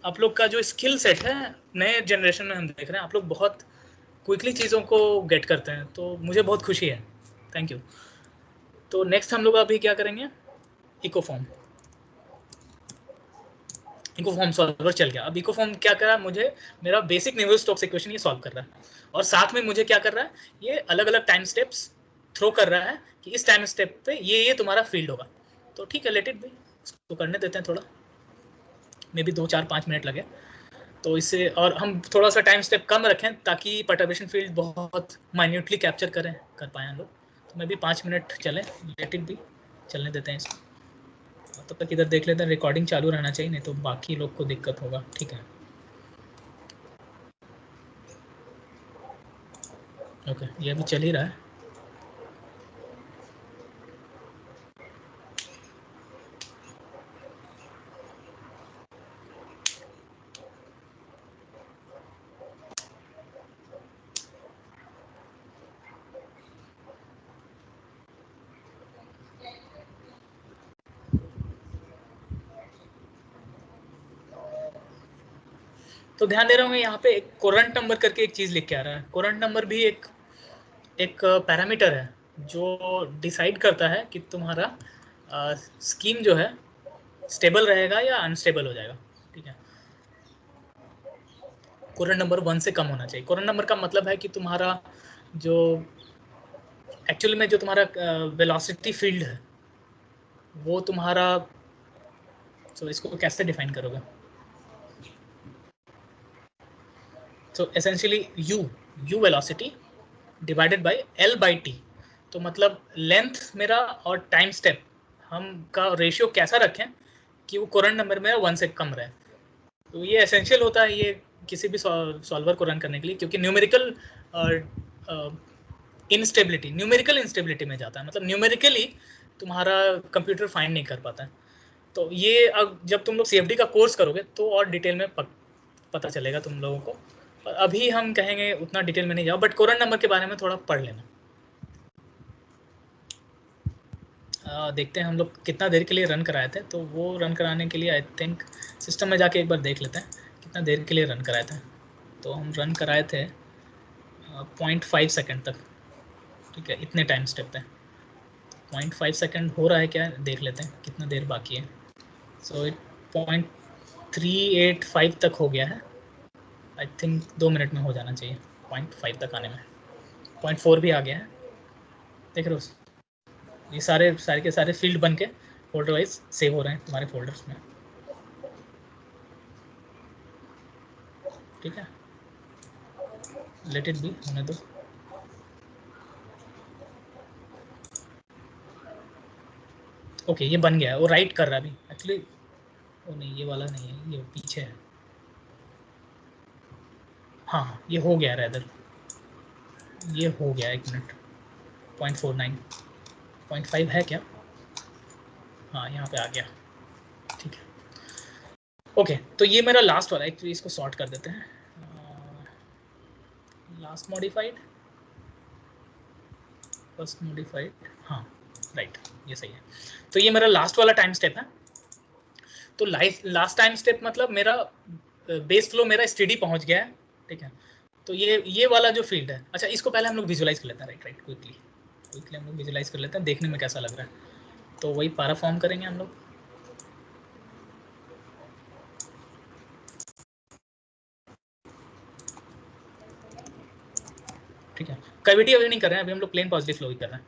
आप लोग का जो स्किल सेट है, नए जनरेशन में हम देख रहे हैं आप लोग बहुत क्विकली चीज़ों को गेट करते हैं, तो मुझे बहुत खुशी है, थैंक यू। तो नेक्स्ट हम लोग अभी क्या करेंगे, इको फॉर्म सॉल्वर चल गया। अब इको फॉर्म क्या कर रहा है, मुझे मेरा बेसिक नेवल स्टोक्स इक्वेशन ये सॉल्व कर रहा है, और साथ में मुझे क्या कर रहा है, ये अलग अलग टाइम स्टेप्स थ्रो कर रहा है कि इस टाइम स्टेप पे ये तुम्हारा फील्ड होगा। तो ठीक है, लेट इट बी, इसको करने देते हैं थोड़ा, मे बी 2-4-5 मिनट लगे। तो इससे और हम थोड़ा सा टाइम स्टेप कम रखें ताकि परटर्बेशन फील्ड बहुत माइन्यूटली कैप्चर कर पाए हम लोग। तो मे बी 5 मिनट चले, लेट इट बी, चलने देते हैं इसको। तब तक इधर देख लेते हैं, रिकॉर्डिंग चालू रहना चाहिए, नहीं तो बाकी लोग को दिक्कत होगा, ठीक है। ओके, ये अभी चल ही रहा है। तो ध्यान दे रहे होंगे यहाँ पे एक कोरेंट नंबर करके एक चीज़ लिख के आ रहा है। कोरेंट नंबर भी एक पैरामीटर है जो डिसाइड करता है कि तुम्हारा स्कीम जो है स्टेबल रहेगा या अनस्टेबल हो जाएगा, ठीक है। कोरेंट नंबर 1 से कम होना चाहिए। कोरेंट नंबर का मतलब है कि तुम्हारा जो एक्चुअली में जो तुम्हारा वेलोसिटी फील्ड है वो तुम्हारा, तो इसको कैसे डिफाइन करोगे, तो essentially you velocity divided by L by T. तो मतलब लेंथ मेरा और टाइम स्टेप हम का रेशियो कैसा रखें कि वो कोरेंट नंबर मेरा 1 से कम रहे। तो ये एसेंशियल होता है ये किसी भी सॉल्वर को रन करने के लिए, क्योंकि न्यूमेरिकल इंस्टेबिलिटी में जाता है, मतलब न्यूमेरिकली तुम्हारा कंप्यूटर फाइंड नहीं कर पाता है। तो ये अब जब तुम लोग CFD का कोर्स करोगे तो और डिटेल में पता चलेगा तुम लोगों को पर अभी हम कहेंगे उतना डिटेल में नहीं जाओ, बट कोरंट नंबर के बारे में थोड़ा पढ़ लेना। देखते हैं हम लोग कितना देर के लिए रन कराए थे, तो वो रन कराने के लिए आई थिंक सिस्टम में जाके एक बार देख लेते हैं कितना देर के लिए रन कराए थे। तो हम रन कराए थे 0.5 सेकेंड तक, ठीक है, इतने टाइम स्टेप पे 0.5 सेकेंड हो रहा है क्या, देख लेते हैं कितना देर बाकी है। सो 0.385 तक हो गया है, आई थिंक 2 मिनट में हो जाना चाहिए 0.5 तक आने में। 0.4 भी आ गया है, देख रहे हो, ये सारे सारे के सारे फील्ड बन के फोल्डर वाइज सेव हो रहे हैं तुम्हारे फोल्डर्स में, ठीक है। लेट इट बी, होने दो। ओके ये बन गया है, वो राइट कर रहा है अभी एक्चुअली, वो नहीं ये वाला नहीं है, ये पीछे है। हाँ ये हो गया रैदर, ये हो गया, 1 मिनट। 0.49 0.5 है क्या, हाँ यहाँ पे आ गया, ठीक है। ओके तो ये मेरा लास्ट वाला, एक्चुअली इसको सॉर्ट कर देते हैं। लास्ट मॉडिफाइड, फर्स्ट मॉडिफाइड, हाँ राइट, ये सही है। तो ये मेरा लास्ट वाला टाइम स्टेप है। तो लास्ट टाइम स्टेप मतलब मेरा बेस फ्लो मेरा स्टेडी पहुंच गया है, ठीक है। तो ये वाला जो फील्ड है, अच्छा इसको पहले हम लोग विजुलाइज कर लेते हैं, राइट क्विकली हम लोग विजुलाइज कर लेते हैं, देखने में कैसा लग रहा है। तो वही पारा फॉर्म करेंगे हम लोग। ठीक है, कैविटी अभी नहीं कर रहे हैं, अभी हम लोग प्लेन पॉजिटिव फ्लो ही कर रहे हैं,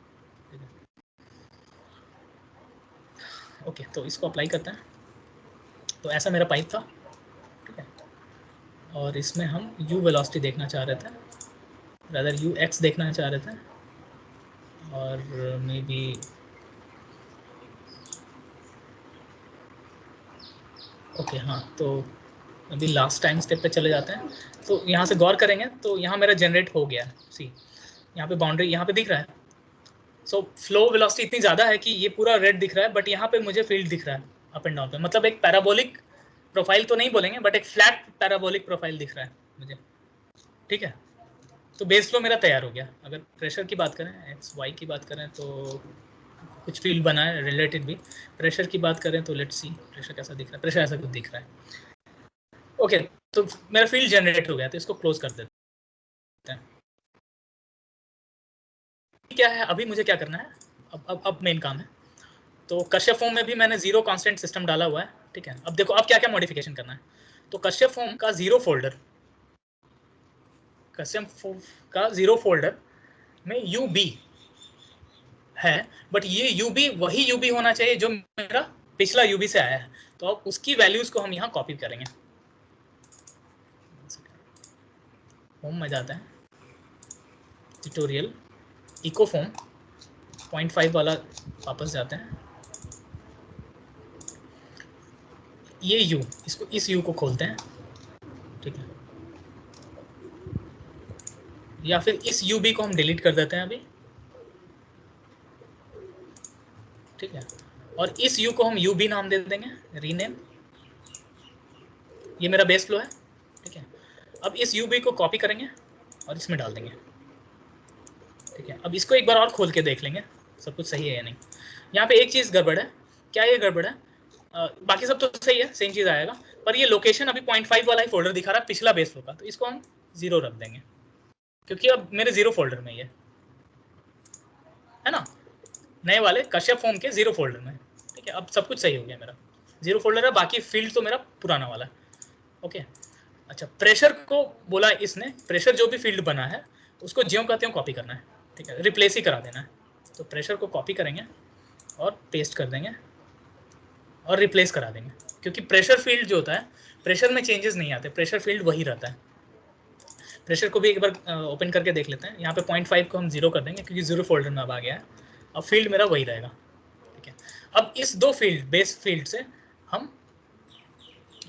ठीक है। ओके तो इसको अप्लाई करते हैं। तो ऐसा मेरा पाइप था, ठीक है, और इसमें हम u वेलोसिटी देखना चाह रहे थे, रादर ux देखना चाह रहे थे, और मे बी ओके हाँ। तो अभी लास्ट टाइम स्टेप पे चले जाते हैं। तो यहाँ से गौर करेंगे तो यहाँ मेरा जनरेट हो गया, सी यहाँ पे बाउंड्री यहाँ पे दिख रहा है। सो फ्लो वेलोसिटी इतनी ज़्यादा है कि ये पूरा रेड दिख रहा है, बट यहाँ पे मुझे फील्ड दिख रहा है अप एंड डाउन पे, मतलब एक पैराबोलिक प्रोफाइल तो नहीं बोलेंगे, बट एक फ्लैट पैराबोलिक प्रोफाइल दिख रहा है मुझे, ठीक है। तो बेस फ्लो मेरा तैयार हो गया। अगर प्रेशर की बात करें, एक्स वाई की बात करें, तो कुछ फील्ड बना है रिलेटेड भी। प्रेशर की बात करें तो लेट्स सी प्रेशर कैसा दिख रहा है, प्रेशर ऐसा कुछ दिख रहा है। ओके तो मेरा फील्ड जनरेट हो गया, तो इसको क्लोज कर देते हैं। क्या है अभी मुझे क्या करना है, अब मेन काम है। तो कश्यप फॉर्म में भी मैंने जीरो कांस्टेंट सिस्टम डाला हुआ है, ठीक है। अब देखो अब क्या क्या मॉडिफिकेशन करना है। तो कश्यप फॉर्म का जीरो फोल्डर, कश्यप फॉर्म का जीरो फोल्डर में यू बी है, बट ये यू बी वही यू बी होना चाहिए जो मेरा पिछला यू बी से आया है। तो अब उसकी वैल्यूज को हम यहाँ कॉपी करेंगे। होम में जाते हैं, ट्यूटोरियल, इको फॉर्म 0.5 वाला वापस जाते हैं। ये यू, इसको इस यू को खोलते हैं, ठीक है, या फिर इस यू बी को हम डिलीट कर देते हैं अभी, ठीक है। और इस यू को हम यू बी नाम दे देंगे, रीनेम। ये मेरा बेस फ्लो है, ठीक है। अब इस यू बी को कॉपी करेंगे और इसमें डाल देंगे, ठीक है। अब इसको एक बार और खोल के देख लेंगे सब कुछ सही है या नहीं। यहाँ पे एक चीज़ गड़बड़ है, क्या ये गड़बड़ है, बाकी सब तो सही है, सेम चीज़ आएगा, पर ये लोकेशन अभी 0.5 वाला ही फोल्डर दिखा रहा है पिछला बेस फ्लो का, तो इसको हम 0 रख देंगे, क्योंकि अब मेरे 0 फोल्डर में ये है ना, नए वाले कश्यप फॉर्म के 0 फोल्डर में, ठीक है। अब सब कुछ सही हो गया, मेरा 0 फोल्डर है, बाकी फील्ड तो मेरा पुराना वाला है, ओके। अच्छा प्रेशर को बोला इसने, प्रेशर जो भी फील्ड बना है उसको ज्यों का त्यों कॉपी करना है, ठीक है, रिप्लेस ही करा देना है। तो प्रेशर को कॉपी करेंगे और पेस्ट कर देंगे और रिप्लेस करा देंगे, क्योंकि प्रेशर फील्ड जो होता है, प्रेशर में चेंजेस नहीं आते, प्रेशर फील्ड वही रहता है। प्रेशर को भी एक बार ओपन करके देख लेते हैं। यहाँ पे 0.5 को हम 0 कर देंगे, क्योंकि 0 फोल्डर में अब आ गया है। अब फील्ड मेरा वही रहेगा, ठीक है। अब इस दो फील्ड, बेस फील्ड से हम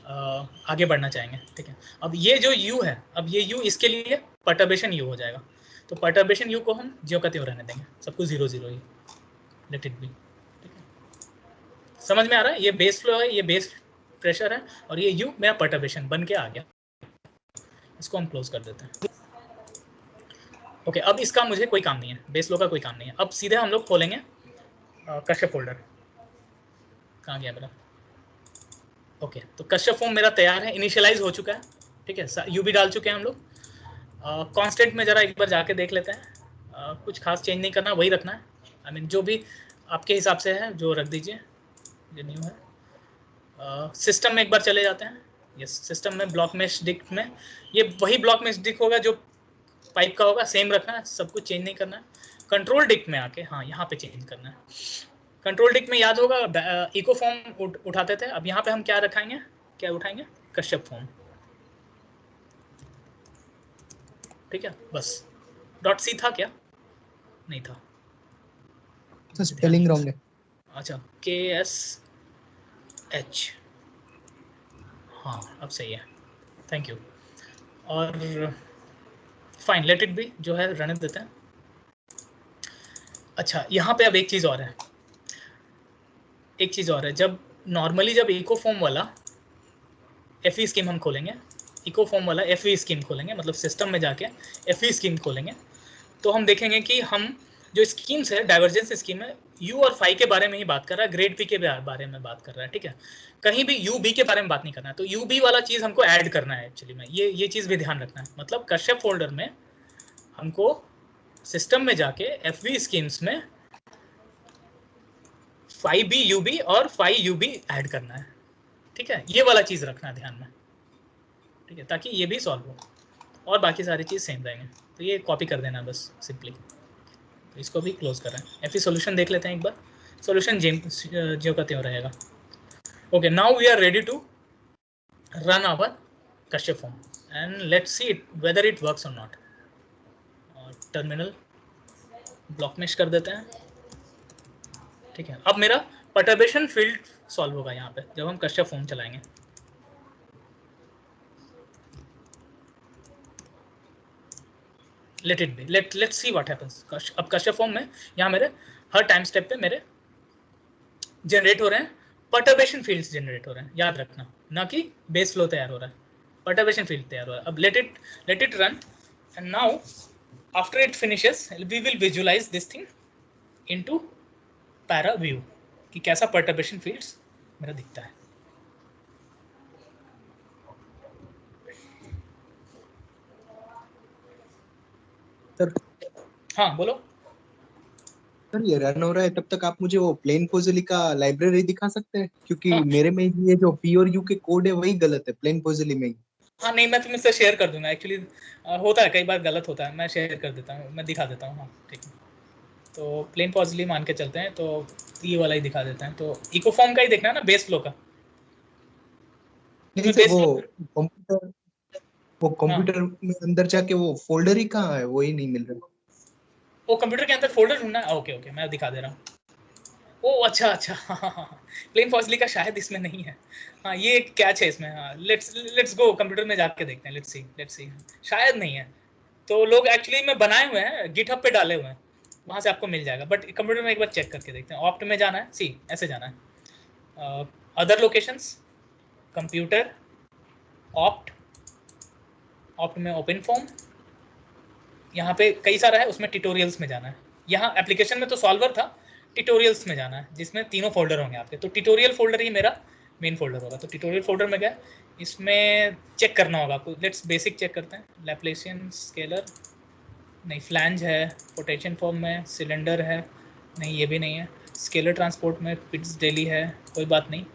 आगे बढ़ना चाहेंगे, ठीक है। अब ये जो u है, अब ये u इसके लिए परटर्बेशन u हो जाएगा। तो परटर्बेशन u को हम ज्यों का त्यों रहने देंगे, सब कुछ 0 0 ही, लेट इट बी, ठीक है। समझ में आ रहा है, ये बेस फ्लो है, ये बेस प्रेशर है, और ये u मेरा परटर्बेशन बन के आ गया। इसको हम क्लोज कर देते हैं। ओके, अब इसका मुझे कोई काम नहीं है, बेस लो का कोई काम नहीं है। अब सीधे हम लोग खोलेंगे कश्यप फोल्डर। कहाँ गया मेरा? ओके, तो कश्यप फॉर्म मेरा तैयार है, इनिशियलाइज हो चुका है, ठीक है, यूबी डाल चुके हैं हम लोग। कांस्टेंट में जरा एक बार जाके देख लेते हैं, कुछ खास चेंज नहीं करना, वही रखना है। आई मीन जो भी आपके हिसाब से है जो रख दीजिए, जो न्यू है। सिस्टम में एक बार चले जाते हैं। यस, सिस्टम में ब्लॉक मेश डिक में ये वही ब्लॉक मेश डिक होगा जो पाइप का होगा, सेम रखना है, सब कुछ चेंज नहीं करना है। कंट्रोल डिक में आके हाँ यहाँ पे चेंज करना है। कंट्रोल डिक में याद होगा इको फॉर्म उठाते थे, अब यहाँ पे हम क्या रखाएंगे, क्या उठाएंगे? कश्यप फॉर्म, ठीक है। बस डॉट सी था क्या? नहीं था, तो स्पेलिंग रॉन्ग है। अच्छा, के एस एच, हाँ अब सही है, थैंक यू। और फाइन, लेट इट बी, जो है रहने देते हैं। अच्छा, यहाँ पे अब एक चीज़ और है, एक चीज़ और है। जब नॉर्मली जब इको फॉर्म वाला एफ ई स्कीम हम खोलेंगे, इको फॉर्म वाला एफ ई स्कीम खोलेंगे, मतलब सिस्टम में जाके एफ ई स्कीम खोलेंगे, तो हम देखेंगे कि हम जो स्कीम्स है, डाइवर्जेंस स्कीम है, यू और फाई के बारे में ही बात कर रहा है, ग्रेड पी के बारे में बात कर रहा है, ठीक है। कहीं भी यू बी के बारे में बात नहीं करना है। तो यू बी वाला चीज़ हमको ऐड करना है एक्चुअली में, ये चीज़ भी ध्यान रखना है। मतलब कश्यप फोल्डर में हमको सिस्टम में जाके एफ वी स्कीम्स में फाई बी यू बी और फाई यू बी ऐड करना है, ठीक है। ये वाला चीज़ रखना है ध्यान में, ठीक है, ताकि ये भी सॉल्व हो और बाकी सारी चीज़ सेम रहेंगे। तो ये कॉपी कर देना बस सिंपली। तो इसको भी क्लोज कर रहे हैं। एफ ई सोल्यूशन देख लेते हैं एक बार, सोल्यूशन ज्यों का त्यों रहेगा। Okay, now we are ready to run our Kashyap form and let's see whether it works और नॉट। टर्मिनल ब्लॉक मेश कर देते हैं, ठीक है। अब मेरा परटर्बेशन फील्ड सॉल्व होगा यहाँ पे जब हम कश्यप फॉर्म चलाएंगे। Let it be, let's see what happens. अब कश्यप फॉर्म में यहाँ मेरे हर टाइम स्टेप पे मेरे जनरेट हो रहे हैं परटर्बेशन फील्ड्स, जनरेट हो रहे हैं, याद रखना, ना कि बेस फ्लो तैयार हो रहा है, परटर्बेशन फील्ड तैयार हो रहा है। अब let it run and now after it finishes we will visualize this thing into paraview कि कैसा परटर्बेशन फील्ड्स मेरा दिखता है। सर हाँ बोलो। सर ये रन हो रहा है, तब तक आप मुझे वो प्लेन पोजिली का लाइब्रेरी दिखा सकते हैं? क्योंकि हाँ मेरे में ये जो पी और यू के कोड है वही गलत है प्लेन पोजिली में ही। हाँ, नहीं मैं तुम्हें शेयर कर दूंगा एक्चुअली, होता है कई बार गलत होता है, मैं शेयर कर देता हूँ, मैं दिखा देता हूँ। हाँ ठीक है, तो प्लेन पॉजिली मान के चलते हैं, तो ये वाला ही दिखा देते हैं। तो इको फॉर्म का ही देखना है ना, बेस फ्लो का? नहीं तुम्हें सर, बेस फ्लो, वो हाँ कंप्यूटर में अंदर जाके वो फोल्डर ही कहाँ है, वो ही नहीं मिल रहा। वो कंप्यूटर के अंदर फोल्डर ढूंढना है। ओके ओके, मैं दिखा दे रहा हूँ। ओ अच्छा अच्छा, हाँ, प्लेन पॉजिली का शायद इसमें नहीं है। हाँ ये एक कैच है इसमें। हाँ लेट्स गो कंप्यूटर में जाके देखते हैं, लेट्स सी, शायद नहीं है। तो लोग एक्चुअली में बनाए हुए हैं, गिटहब पे डाले हुए हैं, वहाँ से आपको मिल जाएगा। बट कंप्यूटर में एक बार चेक करके देखते हैं। ऑप्ट में जाना है, सी ऐसे जाना है, other locations, computer, opt, opt में ओपन फॉर्म, यहाँ पे कई सारा है, उसमें ट्यूटोरियल्स में जाना है। यहाँ एप्लीकेशन में तो सॉल्वर था, ट्यूटोरियल्स में जाना है जिसमें तीनों फोल्डर होंगे आपके। तो ट्यूटोरियल फोल्डर ही मेरा मेन फोल्डर होगा। तो ट्यूटोरियल फोल्डर में गया, इसमें चेक करना होगा आपको। लेट्स बेसिक चेक करते हैं। लैप्लेशियन स्केलर नहीं, फ्लैंज है, पोटेंशियल फॉर्म में सिलेंडर है, नहीं ये भी नहीं है। स्केलर ट्रांसपोर्ट में पिट्स डेली है, कोई बात नहीं।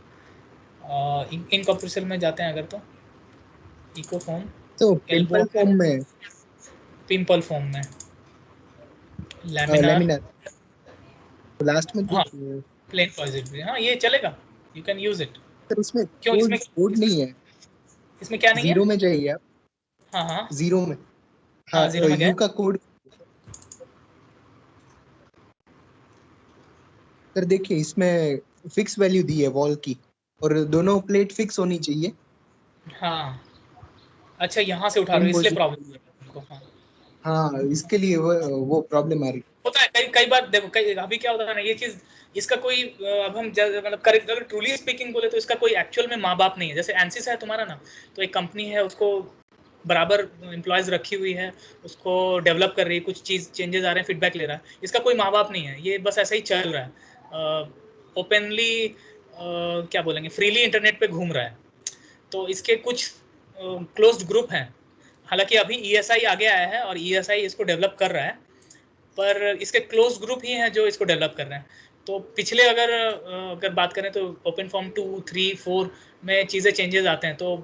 इन कॉम्प्रेसल में जाते हैं अगर, तो इको फॉर्म, तो एल्बो पिंपल है, फॉर्म में, पिंपल फॉर्म में, लैमिनार, लेमिनार लास्ट में हाँ देखिए। प्लेन पॉजिटिव, हाँ ये चलेगा, you can use it. Sir उसमें क्यों कोड इसमें, कोड नहीं है, इसमें क्या नहीं है? जीरो में जाइए आप। हाँ हाँ जीरो में, हाँ हाँ, जीरो में गए। यू का कोड। सर देखिए इसमें फिक्स वैल्यू दी है वॉल की, और दोनों प्लेट फिक्स होनी चाहिए। हाँ अच्छा, यहाँ से उठा रहे इन हो इसलिए पोजिशन, प्रॉब्लम है तुमको। हाँ हाँ इसके लिए वो प्रॉब्लम आ रही। होता है, कई कई बार देखो, कई अभी क्या होता है ना, ये चीज़ इसका कोई अब हम मतलब करेक्ट अगर ट्रूली स्पीकिंग बोले तो इसका कोई एक्चुअल में माँ बाप नहीं है। जैसे एनसिस है तुम्हारा ना, तो एक कंपनी है, उसको बराबर एम्प्लॉयज रखी हुई है, उसको डेवलप कर रही है, कुछ चीज़ चेंजेस आ रहे हैं, फीडबैक ले रहा है, इसका कोई माँ बाप नहीं है, ये बस ऐसा ही चल रहा है, ओपनली क्या बोलेंगे, फ्रीली इंटरनेट पे घूम रहा है। तो इसके कुछ क्लोज्ड ग्रुप हैं, हालांकि अभी ESI आगे आया है और ESI इसको डेवलप कर रहा है, पर इसके क्लोज ग्रुप ही हैं जो इसको डेवलप कर रहे हैं। तो पिछले अगर बात करें तो ओपन फॉर्म 2, 3, 4 में चीज़ें चेंजेस आते हैं, तो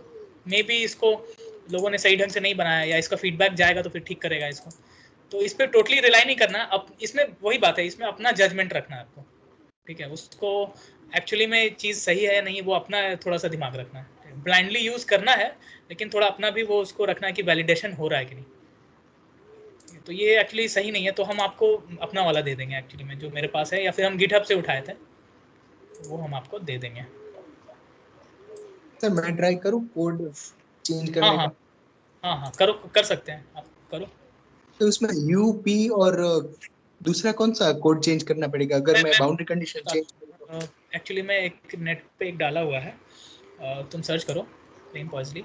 मे बी इसको लोगों ने सही ढंग से नहीं बनाया, या इसका फीडबैक जाएगा तो फिर ठीक करेगा इसको। तो इस पर टोटली रिलाई नहीं करना। अब इसमें वही बात है, इसमें अपना जजमेंट रखना है आपको, ठीक है। उसको एक्चुअली में चीज़ सही है या नहीं, वो अपना थोड़ा सा दिमाग रखना है, ब्लाइंडली यूज़ करना है, लेकिन थोड़ा अपना भी वो उसको रखना है कि वैलिडेशन हो रहा है कि नहीं। तो ये एक्चुअली सही नहीं है, तो हम आपको अपना वाला दे देंगे एक्चुअली में, जो मेरे पास है, या फिर हम गिटहब से उठाए थे, वो हम आपको दे देंगे। सर मैं ट्राई करूँ कोड चेंज हाँ करने हाँ का? हाँ हाँ, करो, कर सकते हैं आप, करो। तो उसमें UP और दूसरा कौन सा कोड चेंज करना पड़ेगा अगर मैं बाउंड्री कंडीशन चेंज करूँ तो? एक्चुअली में एक नेट पे एक डाला हुआ है, तुम सर्च करो प्लेन पॉइजली,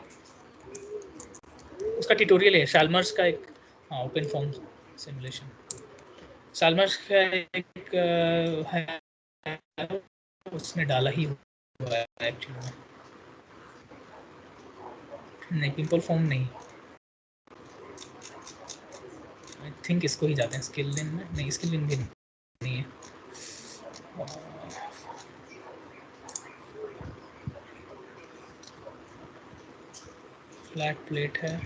उसका ट्यूटोरियल है, शालमर्स का एक, हाँ, ओपन फॉर्म सिमुलेशन, शालमर्स का एक है, उसने डाला ही हुआ है एक्चुअली में। नहीं, पिंपल फॉर्म नहीं, आई थिंक इसको ही जाते हैं, स्किल इन में नहीं, स्किल इन भी नहीं है। फ्लैट प्लेट है,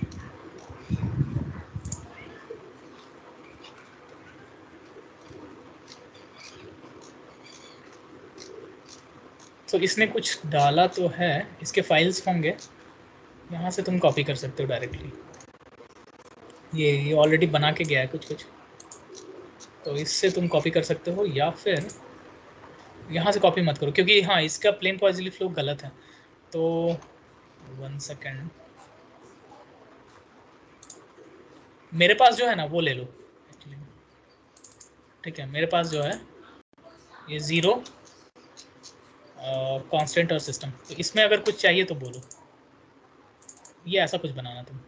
तो इसने कुछ डाला तो है, इसके फाइल्स होंगे, यहाँ से तुम कॉपी कर सकते हो डायरेक्टली, ये ऑलरेडी बना के गया है कुछ कुछ, तो इससे तुम कॉपी कर सकते हो, या फिर यहाँ से कॉपी मत करो, क्योंकि हाँ, इसका प्लेन पॉजिटिव फ्लो गलत है। तो 1 सेकेंड, मेरे पास जो है ना वो ले लो एक्चुअली, ठीक है। मेरे पास जो है ये 0 कांस्टेंट और सिस्टम, तो इसमें अगर कुछ चाहिए तो बोलो, ये ऐसा कुछ बनाना, तुम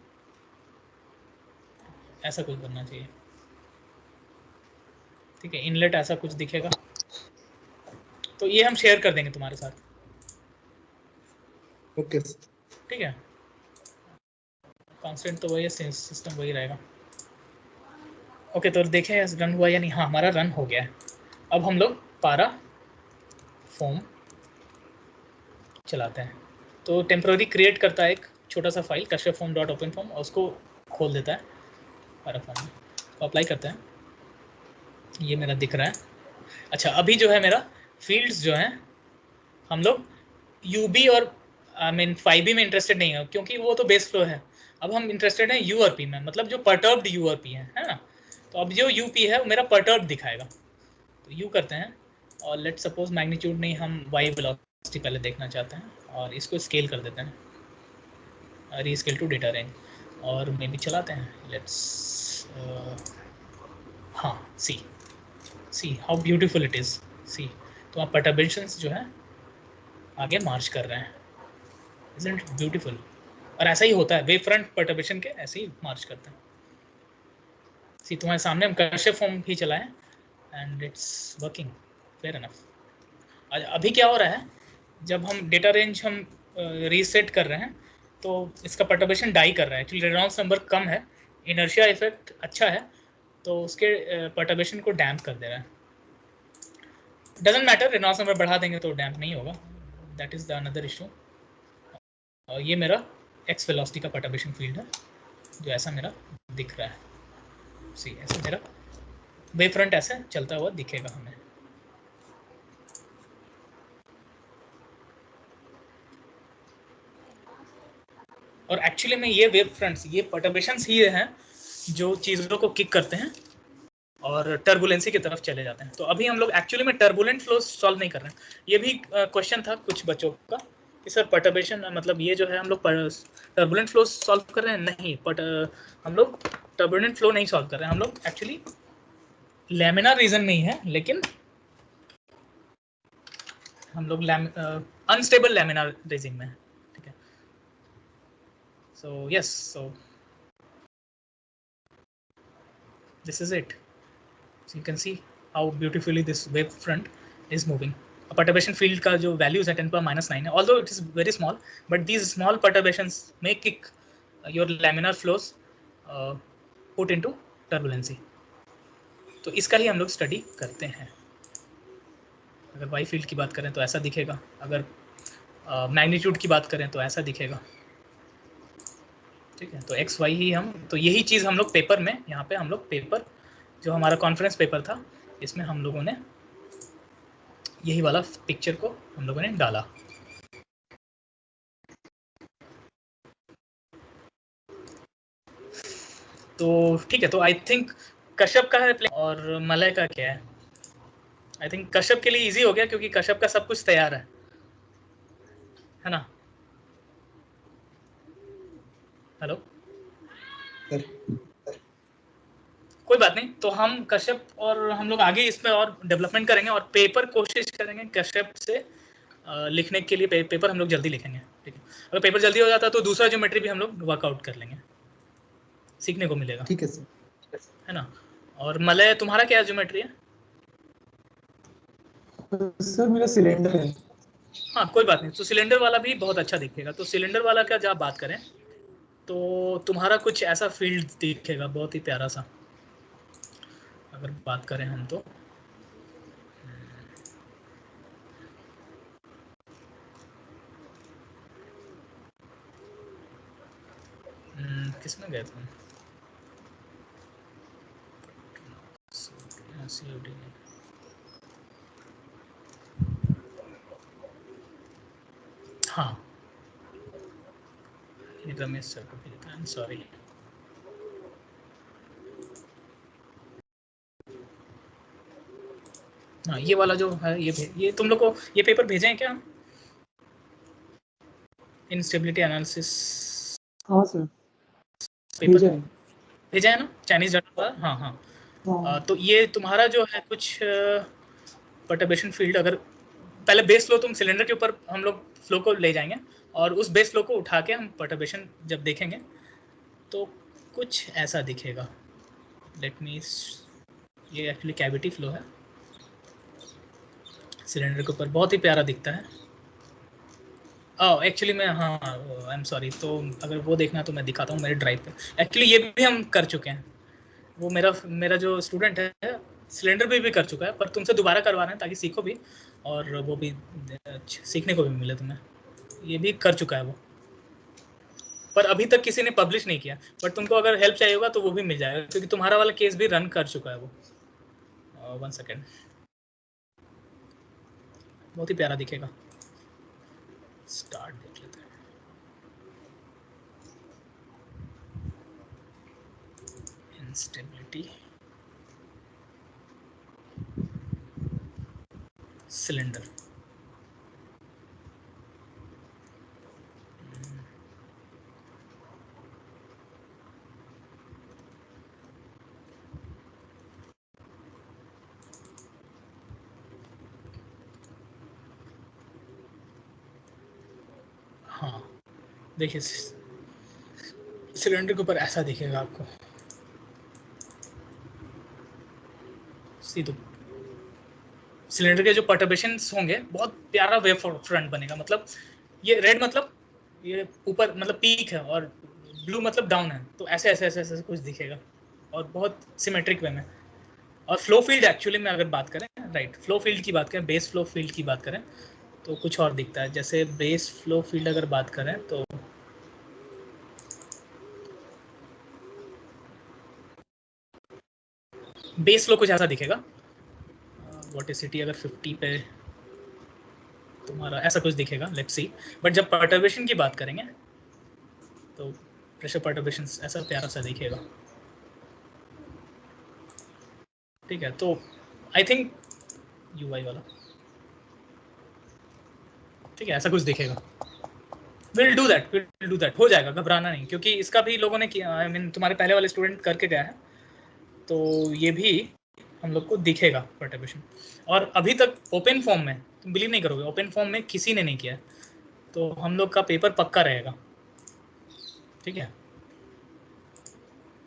ऐसा कुछ बनना चाहिए, ठीक है। इनलेट ऐसा कुछ दिखेगा, तो ये हम शेयर कर देंगे तुम्हारे साथ, ओके। ठीक है। कांस्टेंट तो वही है, सिस्टम वही रहेगा। ओके, तो देखें रन हुआ या नहीं। हाँ, हमारा रन हो गया है। अब हम लोग पारा फॉर्म चलाते हैं, तो टेम्प्रोरी क्रिएट करता है एक छोटा सा फाइल kashrafform.openform, और उसको खोल देता है पारा फॉर्म में, तो अप्लाई करते हैं, ये मेरा दिख रहा है। अच्छा, अभी जो है मेरा फील्ड्स जो हैं, हम लोग UB और आई मीन 5B में इंटरेस्टेड नहीं है, क्योंकि वो तो बेस फ्लो है। अब हम इंटरेस्टेड हैं URP में, मतलब जो परटर्ब्ड URP है ना। तो अब जो UP है वो मेरा परटर्ब्ड दिखाएगा, तो U करते हैं, और लेट सपोज मैग्नीट्यूड नहीं, हम Y वेलोसिटी पहले देखना चाहते हैं, और इसको स्केल कर देते हैं, रीस्केल टू डेटा रेंज, और मे भी चलाते हैं, लेट्स हाँ, see how beautiful it is, see. तो आप परटर्बेशंस जो है आगे मार्च कर रहे हैं, इजंट इट ब्यूटीफुल। और ऐसा ही होता है, वेव फ्रंट परटर्बेशन के ऐसे ही मार्च करते हैं। सी, तुम्हारे सामने हम कैशे फॉर्म भी चलाएं, and it's working, fair enough. अभी क्या हो रहा है, जब हम डेटा रेंज हम रीसेट कर रहे हैं, तो इसका परटर्बेशन डाई कर रहा है, एक्चुअली रेनॉल्ड्स नंबर कम है, इनर्शिया इफेक्ट अच्छा है, तो उसके परटर्बेशन को डैम्प कर दे रहा है। डजेंट मैटर, रेनॉल्ड्स नंबर बढ़ा देंगे तो डैम्प नहीं होगा, that is the another issue. और ये मेरा एक्स वेलोसिटी का परटर्बेशन फील्ड है, जो ऐसा मेरा दिख रहा है। सी, ऐसा मेरा वेव फ्रंट ऐसे चलता हुआ दिखेगा हमें। और एक्चुअली में ये वेव फ्रंट्स, ये परटर्बेशंस ही हैं जो चीज़ों को किक करते हैं और टर्बुलेंसी की तरफ चले जाते हैं। तो अभी हम लोग एक्चुअली में टर्बुलेंट फ्लो सॉल्व नहीं कर रहे हैं। ये भी क्वेश्चन था कुछ बच्चों का कि सर परटर्बेशन मतलब ये जो है हम लोग टर्बुलेंट फ्लो सॉल्व कर रहे हैं, नहीं, बट हम लोग टर्बुलेंट फ्लो नहीं सॉल्व कर रहे हैं, हम लोग एक्चुअली लैमिनार रीजन में ही है, लेकिन हम लोग अनस्टेबल लैमिनार रीजन में है, ठीक है। So yes, so This is it. So you can see how beautifully this wave front is moving. Perturbation field का जो values है 10⁻⁹ है, although it is very small, but these small perturbations may kick your laminar flows put into turbulency. तो इसका ही हम लोग study करते हैं. अगर वाई फील्ड की बात करें तो ऐसा दिखेगा, अगर मैग्नीट्यूड की बात करें तो ऐसा दिखेगा. ठीक है, तो एक्स वाई ही हम, तो यही चीज़ हम लोग पेपर में, यहाँ पे हम लोग पेपर जो हमारा कॉन्फ्रेंस पेपर था, इसमें हम लोगों ने यही वाला पिक्चर को हम लोगों ने डाला. तो ठीक है, तो आई थिंक कश्यप का है और मलय का क्या है. आई थिंक कश्यप के लिए इजी हो गया क्योंकि कश्यप का सब कुछ तैयार है ना. हेलो, कोई बात नहीं, तो हम कश्यप और हम लोग आगे इसमें और डेवलपमेंट करेंगे और पेपर कोशिश करेंगे कश्यप से लिखने के लिए. पेपर हम लोग जल्दी लिखेंगे. ठीक है, अगर पेपर जल्दी हो जाता है तो दूसरा ज्योमेट्री भी हम लोग वर्कआउट कर लेंगे, सीखने को मिलेगा. ठीक है सर, है ना. और मलय तुम्हारा क्या ज्योमेट्री है? सर मेरा सिलेंडर है. हाँ कोई बात नहीं, तो सिलेंडर वाला भी बहुत अच्छा दिखेगा. तो सिलेंडर वाला का जब बात करें तो तुम्हारा कुछ ऐसा फील्ड दिखेगा बहुत ही प्यारा सा. अगर बात करें हम तो किसमें गए थे? हाँ, रमेश सर को भेजा. I am sorry. हाँ, ये वाला जो है ये तुम लोग को ये पेपर भेजे हैं क्या? Instability analysis. हाँ सर, पेपर भेजा है ना, चाइनीज डाटा वाला. हाँ हाँ. तो ये तुम्हारा जो है कुछ परटर्बेशन फील्ड, अगर पहले बेस फ्लो तुम सिलेंडर के ऊपर हम लोग फ्लो को ले जाएंगे और उस बेस फ्लो को उठा के हम परटर्बेशन जब देखेंगे तो कुछ ऐसा दिखेगा. लेट मी, ये एक्चुअली कैविटी फ्लो है सिलेंडर के ऊपर, बहुत ही प्यारा दिखता है. एक्चुअली मैं, हाँ आई एम सॉरी, तो अगर वो देखना तो मैं दिखाता हूँ मेरे ड्राइव पे. एक्चुअली ये भी हम कर चुके हैं. वो मेरा जो स्टूडेंट है सिलेंडर भी कर चुका है, पर तुमसे दोबारा करवा रहे हैं ताकि सीखो भी और वो भी सीखने को भी मिले तुम्हें. ये भी कर चुका है वो, पर अभी तक किसी ने पब्लिश नहीं किया. बट तुमको अगर हेल्प चाहिए होगा तो वो भी मिल जाएगा क्योंकि तुम्हारा वाला केस भी रन कर चुका है वो. 1 सेकेंड, बहुत ही प्यारा दिखेगा. स्टार्ट देख लेते हैं. Instability cylinder. हाँ देखिए, सिलेंडर के ऊपर ऐसा दिखेगा आपको. सी तो सिलेंडर के जो परटर्बेशंस होंगे बहुत प्यारा वेव फ्रंट बनेगा. मतलब ये रेड मतलब ये ऊपर मतलब पीक है और ब्लू मतलब डाउन है, तो ऐसे ऐसे ऐसे ऐसे कुछ दिखेगा और बहुत सिमेट्रिक वे में. और फ्लो फील्ड एक्चुअली में अगर बात करें, राइट, फ्लो फील्ड की बात करें, बेस फ्लो फील्ड की बात करें तो कुछ और दिखता है. जैसे बेस फ्लो फील्ड अगर बात करें तो बेस फ्लो कुछ ऐसा दिखेगा. वोटिसिटी अगर 50 पे तुम्हारा ऐसा कुछ दिखेगा, लेट्स सी. बट जब परटर्बेशन की बात करेंगे तो प्रेशर परटर्बेशन ऐसा प्यारा सा दिखेगा. ठीक है, तो आई थिंक यूआई वाला, ठीक है, ऐसा कुछ दिखेगा. विल डू दैट, हो जाएगा, घबराना नहीं, क्योंकि इसका भी लोगों ने किया. आई मीन तुम्हारे पहले वाले स्टूडेंट करके गया है, तो ये भी हम लोग को दिखेगा परटर्बेशन. और अभी तक ओपन फॉर्म में, तुम बिलीव नहीं करोगे, ओपन फॉर्म में किसी ने नहीं किया है. तो हम लोग का पेपर पक्का रहेगा. ठीक है,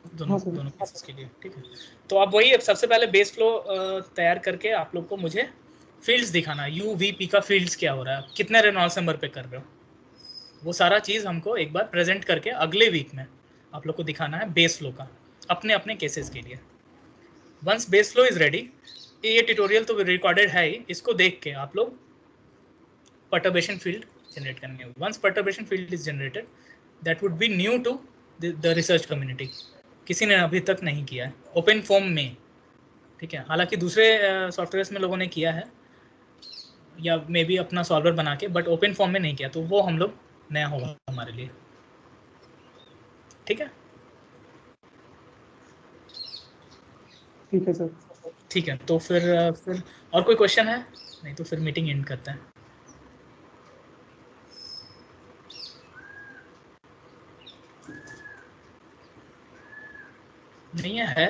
दोनों हाँ, सर। दोनों केसेस के लिए, ठीक है। तो आप वही सबसे पहले बेस फ्लो तैयार करके आप लोग को मुझे फील्ड्स दिखाना, UVP का फील्ड्स क्या हो रहा है, कितने रेनॉल्ड्स नंबर पे कर रहे हो, वो सारा चीज़ हमको एक बार प्रेजेंट करके अगले वीक में आप लोग को दिखाना है बेस फ्लो का, अपने अपने केसेस के लिए। Once base flow is ready, ये ट्यूटोरियल तो रिकॉर्डेड है ही, इसको देख के आप लोग perturbation field generate करनी होगी। once perturbation field is generated, that would be new to the research community, किसी ने अभी तक नहीं किया है ओपन फॉर्म में, ठीक है। हालांकि दूसरे सॉफ्टवेयर्स में लोगों ने किया है या मे बी अपना सॉल्वर बना के, बट ओपन फॉर्म में नहीं किया, तो वो हम लोग नया होगा हमारे लिए, ठीक है। ठीक है सर। ठीक है, तो फिर और कोई क्वेश्चन है? नहीं तो फिर मीटिंग एंड करते हैं। नहीं है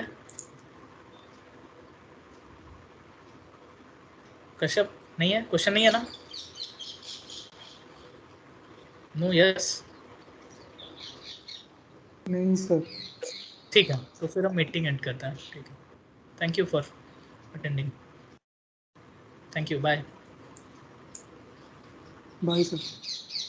कश्यप? नहीं है क्वेश्चन, नहीं है ना? No, yes? नहीं सर। ठीक है, तो फिर हम मीटिंग एंड करते हैं, ठीक है। Thank you for attending, thank you, bye. Bye sir.